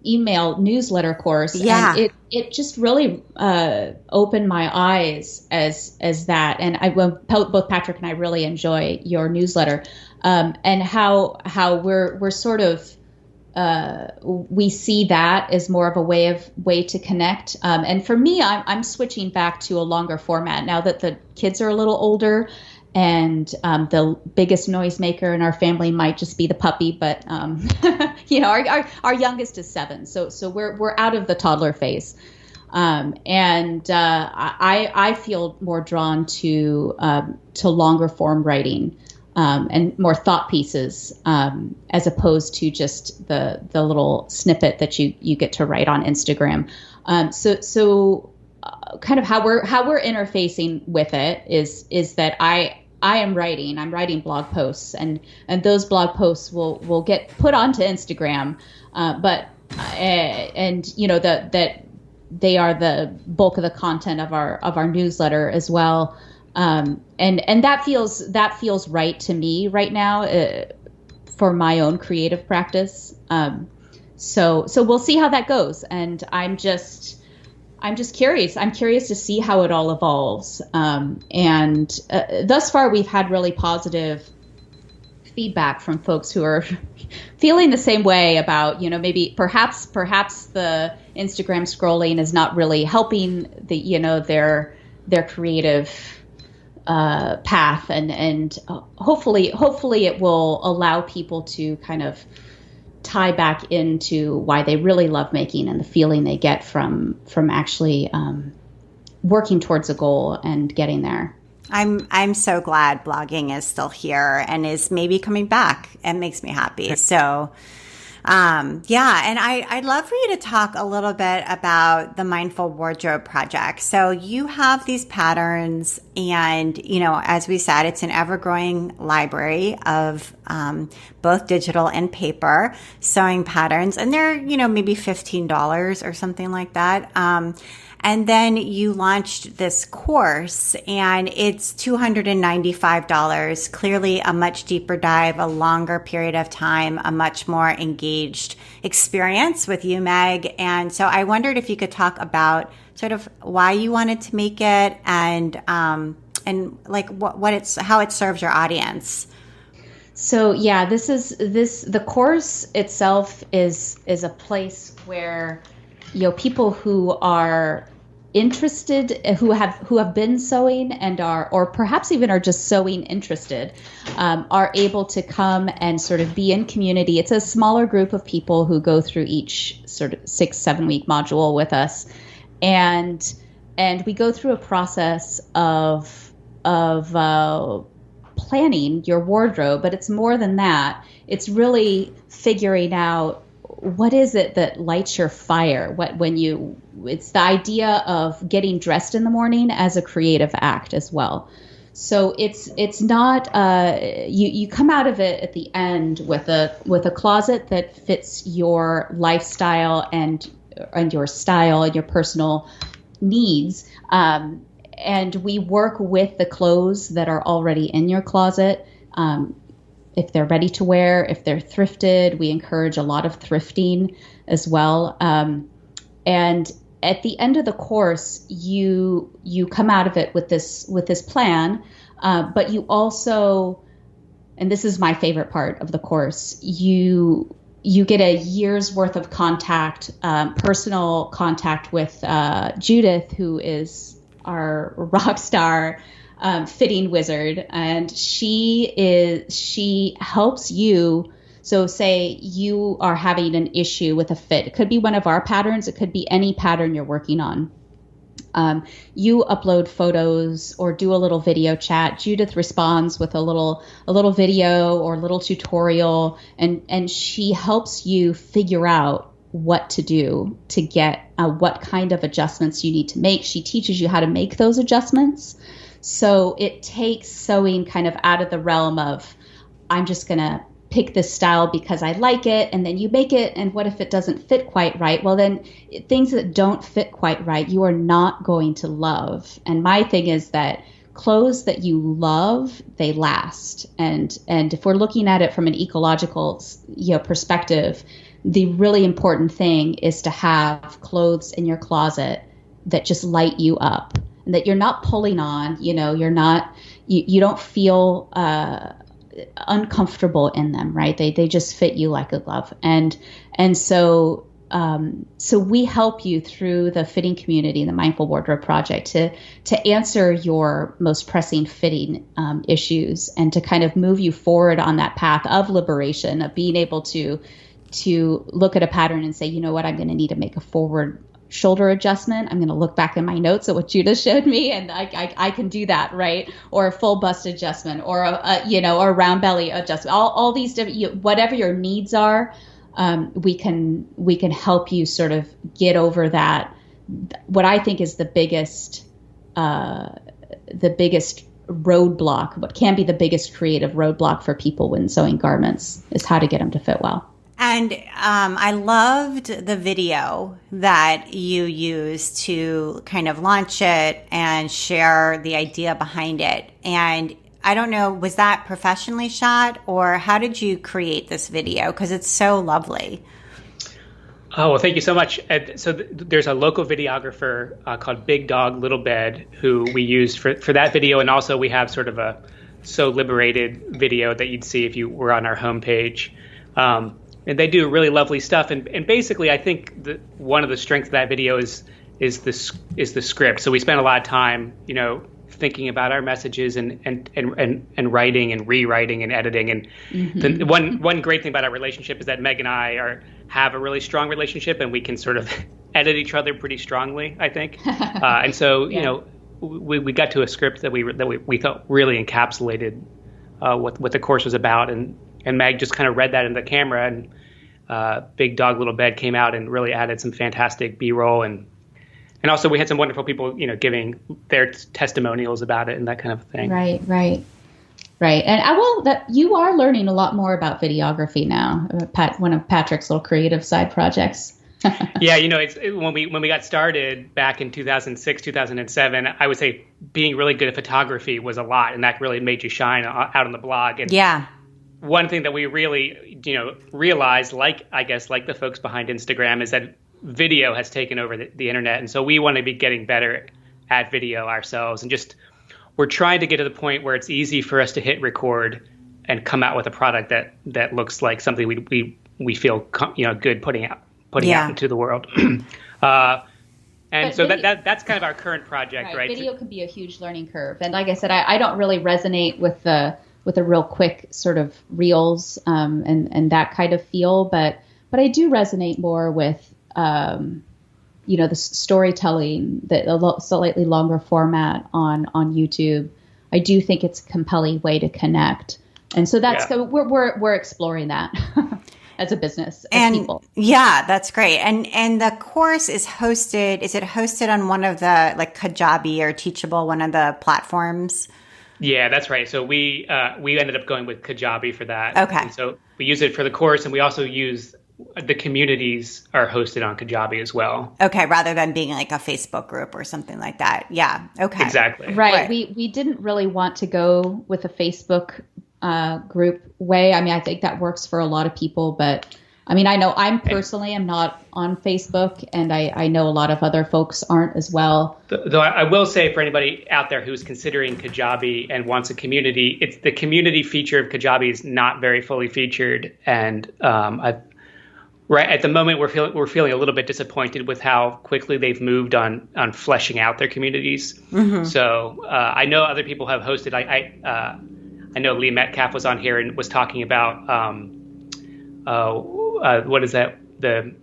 email newsletter course. Yeah. And it just really opened my eyes as that. And both Patrick and I really enjoy your newsletter. And how we're sort of we see that as more of a way to connect. And for me, I'm switching back to a longer format now that the kids are a little older, the biggest noisemaker in our family might just be the puppy, but you know, our youngest is 7, so we're out of the toddler phase, I feel more drawn to longer form writing and more thought pieces as opposed to just the little snippet that you get to write on Instagram. Kind of how we're interfacing with it is that I'm writing blog posts, and those blog posts will get put onto Instagram, and you know that they are the bulk of the content of our newsletter as well, and that feels right to me right now for my own creative practice. So we'll see how that goes, and I'm just curious. I'm curious to see how it all evolves. Thus far, we've had really positive feedback from folks who are feeling the same way about, you know, maybe perhaps the Instagram scrolling is not really helping their creative path, and hopefully it will allow people to kind of tie back into why they really love making and the feeling they get from actually working towards a goal and getting there. I'm so glad blogging is still here and is maybe coming back. It makes me happy. So, and I'd love for you to talk a little bit about the Mindful Wardrobe Project. So you have these patterns, and, you know, as we said, it's an ever-growing library of both digital and paper sewing patterns, and they're, you know, maybe $15 or something like that. And then you launched this course, and it's $295, clearly a much deeper dive, a longer period of time, a much more engaged experience with you, Meg. And so I wondered if you could talk about sort of why you wanted to make it, and like how it serves your audience. So yeah, the course itself is a place where, you know, people who are interested, who have been sewing and or perhaps even are just sewing interested, are able to come and sort of be in community. It's a smaller group of people who go through each sort of 6-7 week module with us, and we go through a process of planning your wardrobe. But it's more than that. It's really figuring out what is it that lights your fire. It's the idea of getting dressed in the morning as a creative act as well. So it's not you come out of it at the end with a closet that fits your lifestyle and your style and your personal needs. And we work with the clothes that are already in your closet. If they're ready to wear, if they're thrifted, we encourage a lot of thrifting as well. And at the end of the course, you come out of it with this plan, but you also, and this is my favorite part of the course, you get a year's worth of personal contact with Judith, who is our rock star fitting wizard, and she helps you. So say you are having an issue with a fit. It could be one of our patterns. It could be any pattern you're working on. You upload photos or do a little video chat. Judith responds with a little video or a little tutorial, and she helps you figure out what to do to get what kind of adjustments you need to make. She teaches you how to make those adjustments. So it takes sewing kind of out of the realm of, I'm just going to pick this style because I like it, and then you make it, and what if it doesn't fit quite right? Well, then things that don't fit quite right, you are not going to love. And my thing is that clothes that you love, they last. And if we're looking at it from an ecological, you know, perspective, the really important thing is to have clothes in your closet that just light you up, and that you're not pulling on, you know, you don't feel uncomfortable in them, right? They just fit you like a glove. And so so we help you through the fitting community, the Mindful Wardrobe Project, to answer your most pressing fitting issues and to kind of move you forward on that path of liberation, of being able to look at a pattern and say, you know what, I'm going to need to make a forward shoulder adjustment. I'm going to look back in my notes at what Judah showed me, and I can do that, right? Or a full bust adjustment, or a round belly adjustment. All these different, whatever your needs are. We can help you sort of get over that. What I think is the biggest roadblock, what can be the biggest creative roadblock for people when sewing garments, is how to get them to fit well. And I loved the video that you used to kind of launch it and share the idea behind it. And I don't know, was that professionally shot, or how did you create this video? Because it's so lovely. Oh, well, thank you so much. So there's a local videographer called Big Dog Little Bed who we used for that video. And also we have sort of a So Liberated video that you'd see if you were on our homepage. And they do really lovely stuff. And basically, I think one of the strengths of that video is the script. So we spent a lot of time, thinking about our messages and writing and rewriting and editing. And the one great thing about our relationship is that Meg and I have a really strong relationship, and we can sort of edit each other pretty strongly, I think. And so, we got to a script that we thought really encapsulated what the course was about. And Meg just kind of read that in the camera, and Big Dog Little Bed came out and really added some fantastic B-roll. And also we had some wonderful people, giving their testimonials about it and that kind of thing. Right. And you are learning a lot more about videography now, one of Patrick's little creative side projects. Yeah, it's when we got started back in 2006, 2007, I would say being really good at photography was a lot, and that really made you shine out on the blog. And yeah. One thing that we really, realized, like the folks behind Instagram, is that video has taken over the internet. And so we want to be getting better at video ourselves. And we're trying to get to the point where it's easy for us to hit record and come out with a product that looks like something we feel, good putting out into the world. That's kind of our current project, right? Video can be a huge learning curve. And like I said, I don't really resonate with the real quick sort of reels and that kind of feel, but I do resonate more with the storytelling, the slightly longer format on YouTube. I do think it's a compelling way to connect, and so we're exploring that as a business, as people. Yeah, that's great. And the course is hosted. Is it hosted on one of the Kajabi or Teachable, one of the platforms? Yeah, that's right. So we ended up going with Kajabi for that. Okay. And so we use it for the course, and we also use the communities are hosted on Kajabi as well. Okay, rather than being like a Facebook group or something like that. Yeah. Okay. Exactly. Right. We didn't really want to go with a Facebook group way. I mean, I think that works for a lot of people, but I mean, I know I'm personally am not on Facebook, and I know a lot of other folks aren't as well. Though I will say, for anybody out there who's considering Kajabi and wants a community, it's the community feature of Kajabi is not very fully featured, and right at the moment we're feeling a little bit disappointed with how quickly they've moved on fleshing out their communities. Mm-hmm. So I know other people have hosted. I know Lee Metcalf was on here and was talking about. What is that? The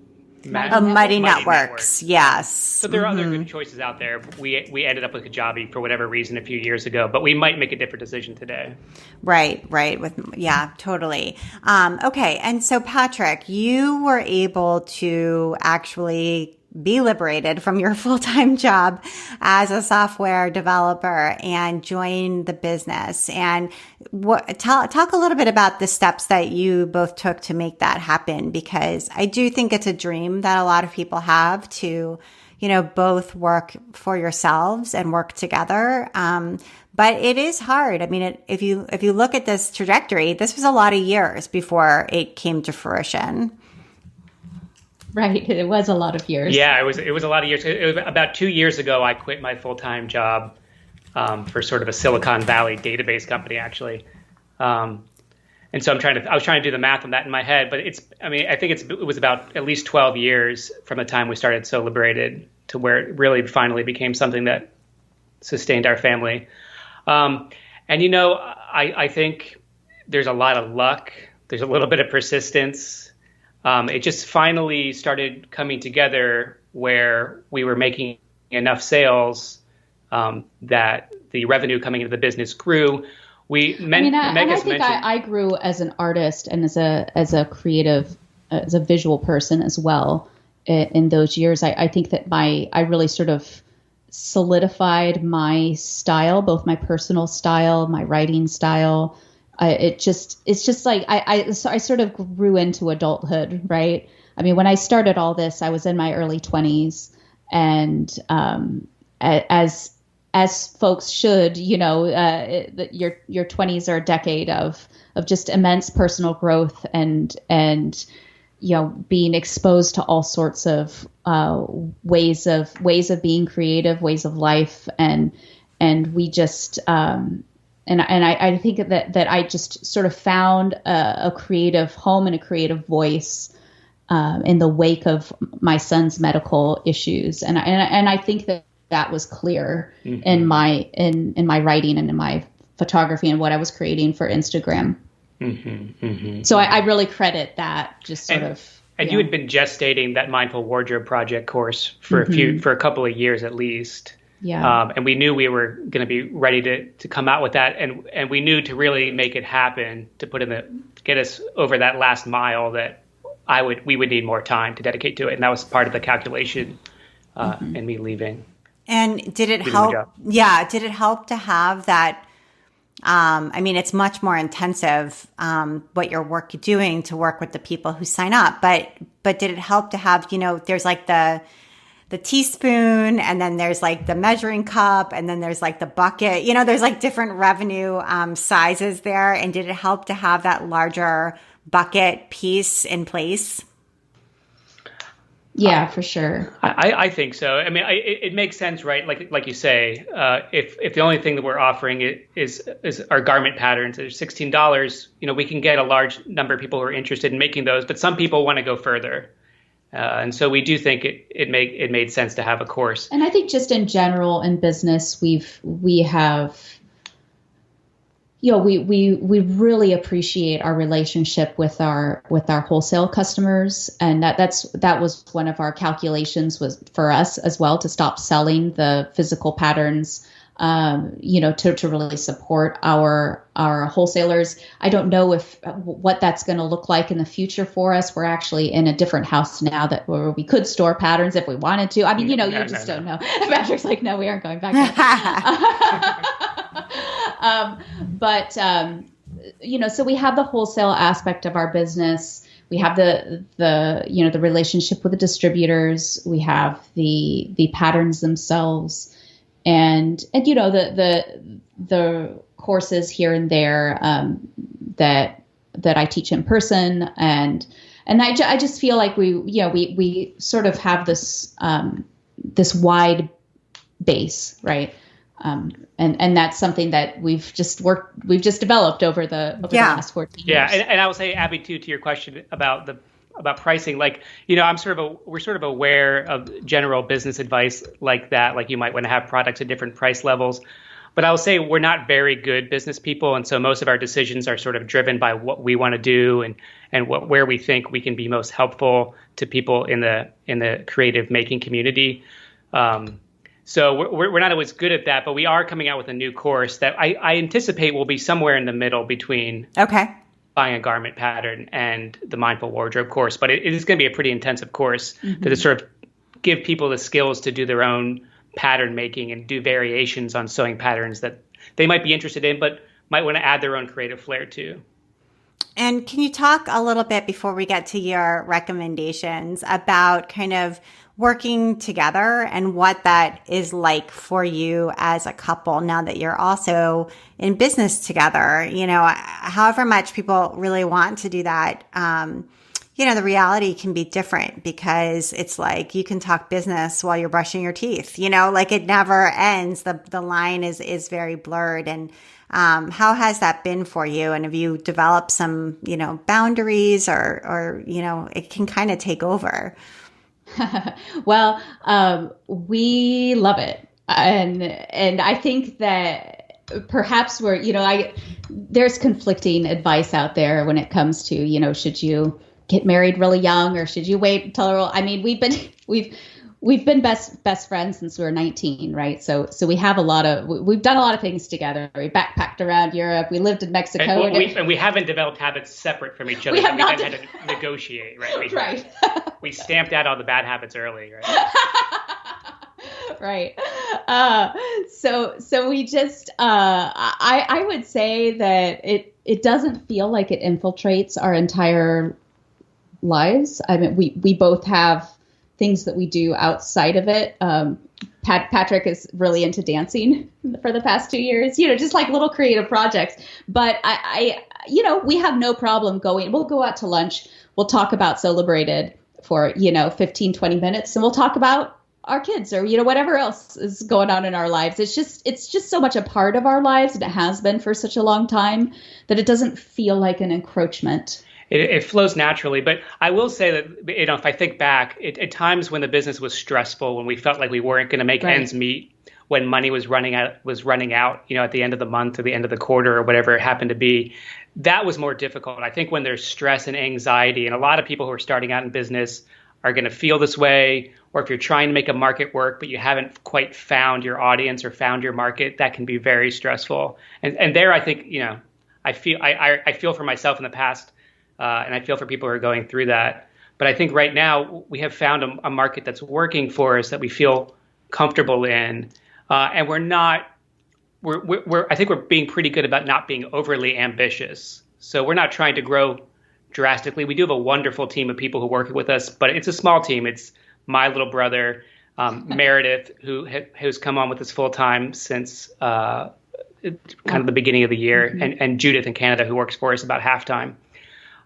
Mighty Networks. Yes. So there are other good choices out there. We ended up with Kajabi for whatever reason a few years ago, but we might make a different decision today. Right. Totally. Okay. And so Patrick, you were able to actually be liberated from your full-time job as a software developer and join the business. And talk a little bit about the steps that you both took to make that happen, because I do think it's a dream that a lot of people have to, both work for yourselves and work together. But it is hard. I mean, if you look at this trajectory, this was a lot of years before it came to fruition. Right. It was a lot of years. Yeah, it was a lot of years. It was about 2 years ago, I quit my full-time job for sort of a Silicon Valley database company, actually. And so I was trying to do the math on that in my head, but I think it was about at least 12 years from the time we started So Liberated to where it really finally became something that sustained our family. And, I think there's a lot of luck. There's a little bit of persistence. It just finally started coming together where we were making enough sales that the revenue coming into the business grew. I grew as an artist and as a creative, as a visual person as well in those years. I think that I really sort of solidified my style, both my personal style, my writing style. It's just like I sort of grew into adulthood, right? I mean, when I started all this, I was in my early 20s, and as folks should, your 20s are a decade of just immense personal growth and being exposed to all sorts of ways of being creative, ways of life, and we just and I think that I just sort of found a creative home and a creative voice in the wake of my son's medical issues, and I think that was clear in my writing and in my photography and what I was creating for Instagram. So I really credit that And you had been gestating that Mindful Wardrobe Project course for a couple of years at least. Yeah. And we knew we were going to be ready to come out with that, and we knew to really make it happen, to get us over that last mile, that we would need more time to dedicate to it, and that was part of the calculation in me leaving. And did it help? Yeah, did it help to have that? It's much more intensive what you're doing to work with the people who sign up, but did it help to have, there's like the teaspoon, and then there's like the measuring cup, and then there's like the bucket, there's like different revenue sizes there. And did it help to have that larger bucket piece in place? Yeah, for sure. I think so. I mean, it makes sense, right? Like you say, if the only thing that we're offering is our garment patterns, they're $16. We can get a large number of people who are interested in making those, but some people want to go further, and so we do think it made sense to have a course. And I think just in general in business, we really appreciate our relationship with our wholesale customers, and that was one of our calculations was for us as well, to stop selling the physical patterns, to really support our wholesalers. I don't know what that's going to look like in the future for us. We're actually in a different house now where we could store patterns if we wanted to. I mean, don't know. Patrick's like, no, we aren't going back there. So we have the wholesale aspect of our business. We have the relationship with the distributors. We have the patterns themselves, and the courses here and there that I teach in person, and I just feel like we sort of have this wide base, right? And that's something that we've just developed over the last 14 years. Yeah. And I will say, Abby, too, to your question about pricing, we're sort of aware of general business advice like that. Like, you might want to have products at different price levels, but I will say we're not very good business people. And so most of our decisions are sort of driven by what we want to do and where we think we can be most helpful to people in the creative making community. So we're not always good at that, but we are coming out with a new course that I anticipate will be somewhere in the middle between buying a garment pattern and the Mindful Wardrobe course. But it is going to be a pretty intensive course to sort of give people the skills to do their own pattern making and do variations on sewing patterns that they might be interested in, but might want to add their own creative flair to. And can you talk a little bit before we get to your recommendations about kind of working together and what that is like for you as a couple now that you're also in business together? However much people really want to do that, the reality can be different, because it's like you can talk business while you're brushing your teeth, it never ends. The line is very blurred. And How has that been for you? And have you developed some, boundaries or, it can kind of take over? Well, we love it. And I think that perhaps there's conflicting advice out there when it comes to, should you get married really young or should you wait until, we've been best friends since we were 19, right? So we have we've done a lot of things together. We backpacked around Europe. We lived in Mexico. And we haven't developed habits separate from each other. We then had to negotiate, right? Right. We stamped out all the bad habits early, right? Right. So we just, I would say that it doesn't feel like it infiltrates our entire lives. I mean, we both have things that we do outside of it. Patrick is really into dancing for the past 2 years, just like little creative projects. But I we have no problem going. We'll go out to lunch. We'll talk about So Liberated for, 15, 20 minutes. And we'll talk about our kids or, whatever else is going on in our lives. It's just so much a part of our lives, and it has been for such a long time, that it doesn't feel like an encroachment. It flows naturally. But I will say that, if I think back, at times when the business was stressful, when we felt like we weren't going to make ends meet, when money was running out, at the end of the month or the end of the quarter or whatever it happened to be, that was more difficult. I think when there's stress and anxiety, and a lot of people who are starting out in business are going to feel this way, or if you're trying to make a market work, but you haven't quite found your audience or found your market, that can be very stressful. And there, I think, I feel for myself in the past, and I feel for people who are going through that. But I think right now we have found a market that's working for us, that we feel comfortable in, and I think we're being pretty good about not being overly ambitious. So we're not trying to grow drastically. We do have a wonderful team of people who work with us, but it's a small team. It's my little brother, Meredith, who's come on with us full time since kind of the beginning of the year, mm-hmm. and Judith in Canada, who works for us about half-time.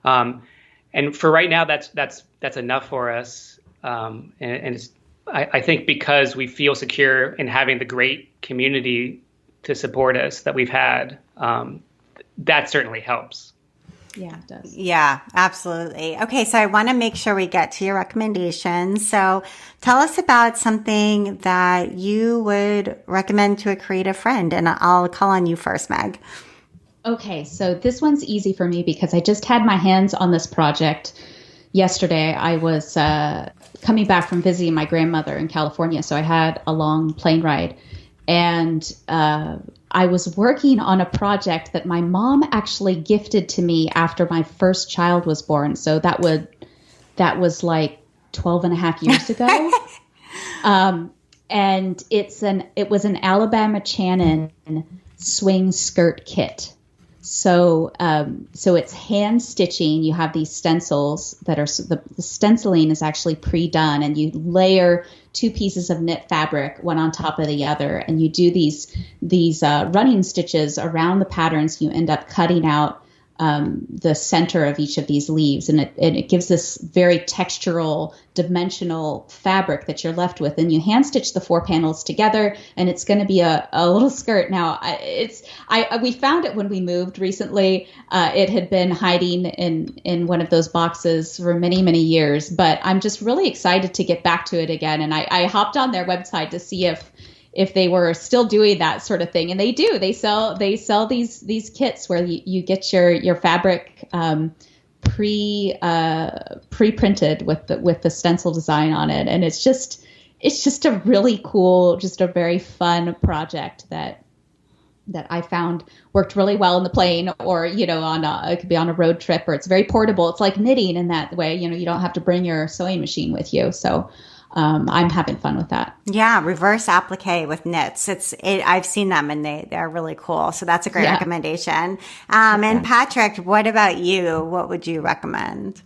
And for right now, that's enough for us. And it's, I think because we feel secure in having the great community to support us that we've had, that certainly helps. Yeah, it does. Yeah, absolutely. Okay, so I want to make sure we get to your recommendations. So tell us about something that you would recommend to a creative friend, and I'll call on you first, Meg. Okay, so this one's easy for me because I just had my hands on this project yesterday. I was coming back from visiting my grandmother in California, so I had a long plane ride. And I was working on a project that my mom actually gifted to me after my first child was born. So that was like 12 and a half years ago. And it was an Alabama Channon swing skirt kit. So it's hand stitching. You have these stencils that are, the stenciling is actually pre-done, and you layer 2 pieces of knit fabric, one on top of the other, and you do these running stitches around the patterns. You end up cutting out the center of each of these leaves, and it gives this very textural, dimensional fabric that you're left with. And you hand stitch the 4 panels together, and it's going to be a little skirt. Now, we found it when we moved recently. It had been hiding in one of those boxes for many, many years, but I'm just really excited to get back to it again. And I hopped on their website to see if they were still doing that sort of thing. And they do. They sell these kits where you get your fabric pre-printed with the stencil design on it. And it's just a really cool, just a very fun project that I found worked really well in the plane, or, it could be on a road trip, or it's very portable. It's like knitting in that way. You don't have to bring your sewing machine with you. So I'm having fun with that. Yeah, reverse applique with knits. I've seen them, and they're really cool. So that's a great recommendation. And Patrick, what about you? What would you recommend?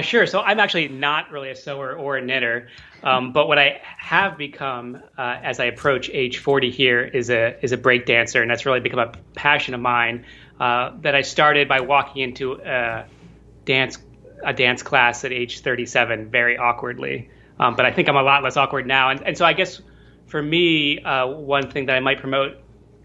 Sure. So I'm actually not really a sewer or a knitter, but what I have become as I approach age 40 here is a break dancer, and that's really become a passion of mine that I started by walking into a dance class at age 37 very awkwardly. But I think I'm a lot less awkward now. And so I guess for me, one thing that I might promote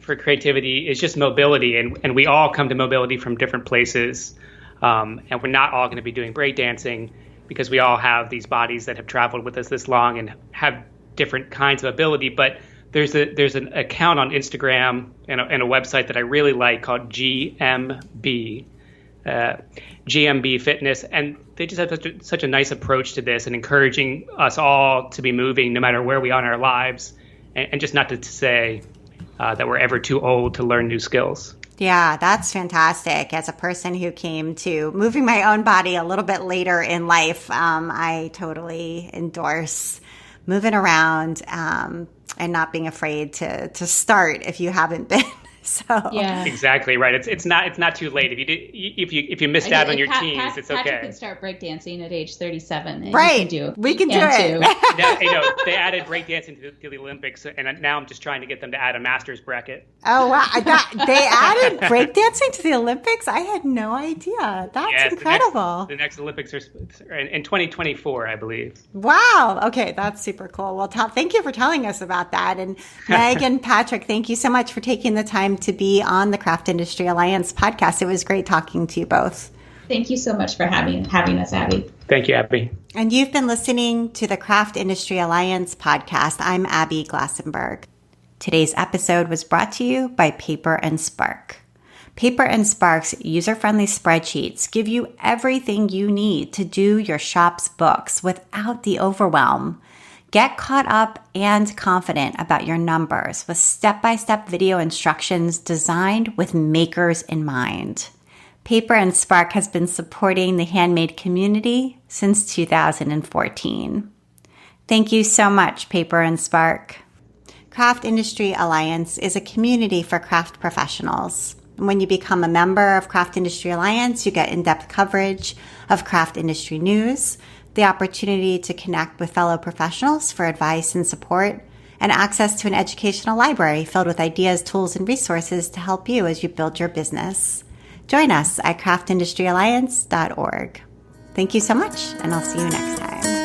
for creativity is just mobility, and we all come to mobility from different places, and we're not all going to be doing breakdancing because we all have these bodies that have traveled with us this long and have different kinds of ability. But there's an account on Instagram and a website that I really like called GMB Fitness, and they just have such a nice approach to this and encouraging us all to be moving no matter where we are in our lives, and just not to say that we're ever too old to learn new skills. Yeah, that's fantastic. As a person who came to moving my own body a little bit later in life, I totally endorse moving around and not being afraid to start if you haven't been. So yeah, exactly right. It's not too late. If you missed out on your teens, it's okay. Patrick can start breakdancing at age 37. And right, we can do it. Now, they added breakdancing to the Olympics, and now I'm just trying to get them to add a master's bracket. Oh wow, they added breakdancing to the Olympics? I had no idea. That's incredible. The next Olympics are in 2024, I believe. Wow. Okay, that's super cool. Well, thank you for telling us about that. And Meg and Patrick, thank you so much for taking the time to be on the Craft Industry Alliance podcast. It was great talking to you both. Thank you so much for having us, Abby. Thank you, Abby. And you've been listening to the Craft Industry Alliance podcast. I'm Abby Glassenberg. Today's episode was brought to you by Paper and Spark. Paper and Spark's user-friendly spreadsheets give you everything you need to do your shop's books without the overwhelm. Get caught up and confident about your numbers with step-by-step video instructions designed with makers in mind. Paper and Spark has been supporting the handmade community since 2014. Thank you so much, Paper and Spark. Craft Industry Alliance is a community for craft professionals. When you become a member of Craft Industry Alliance, you get in-depth coverage of craft industry news, the opportunity to connect with fellow professionals for advice and support, and access to an educational library filled with ideas, tools, and resources to help you as you build your business. Join us at craftindustrｙalliance.org. Thank you so much, and I'll see you next time.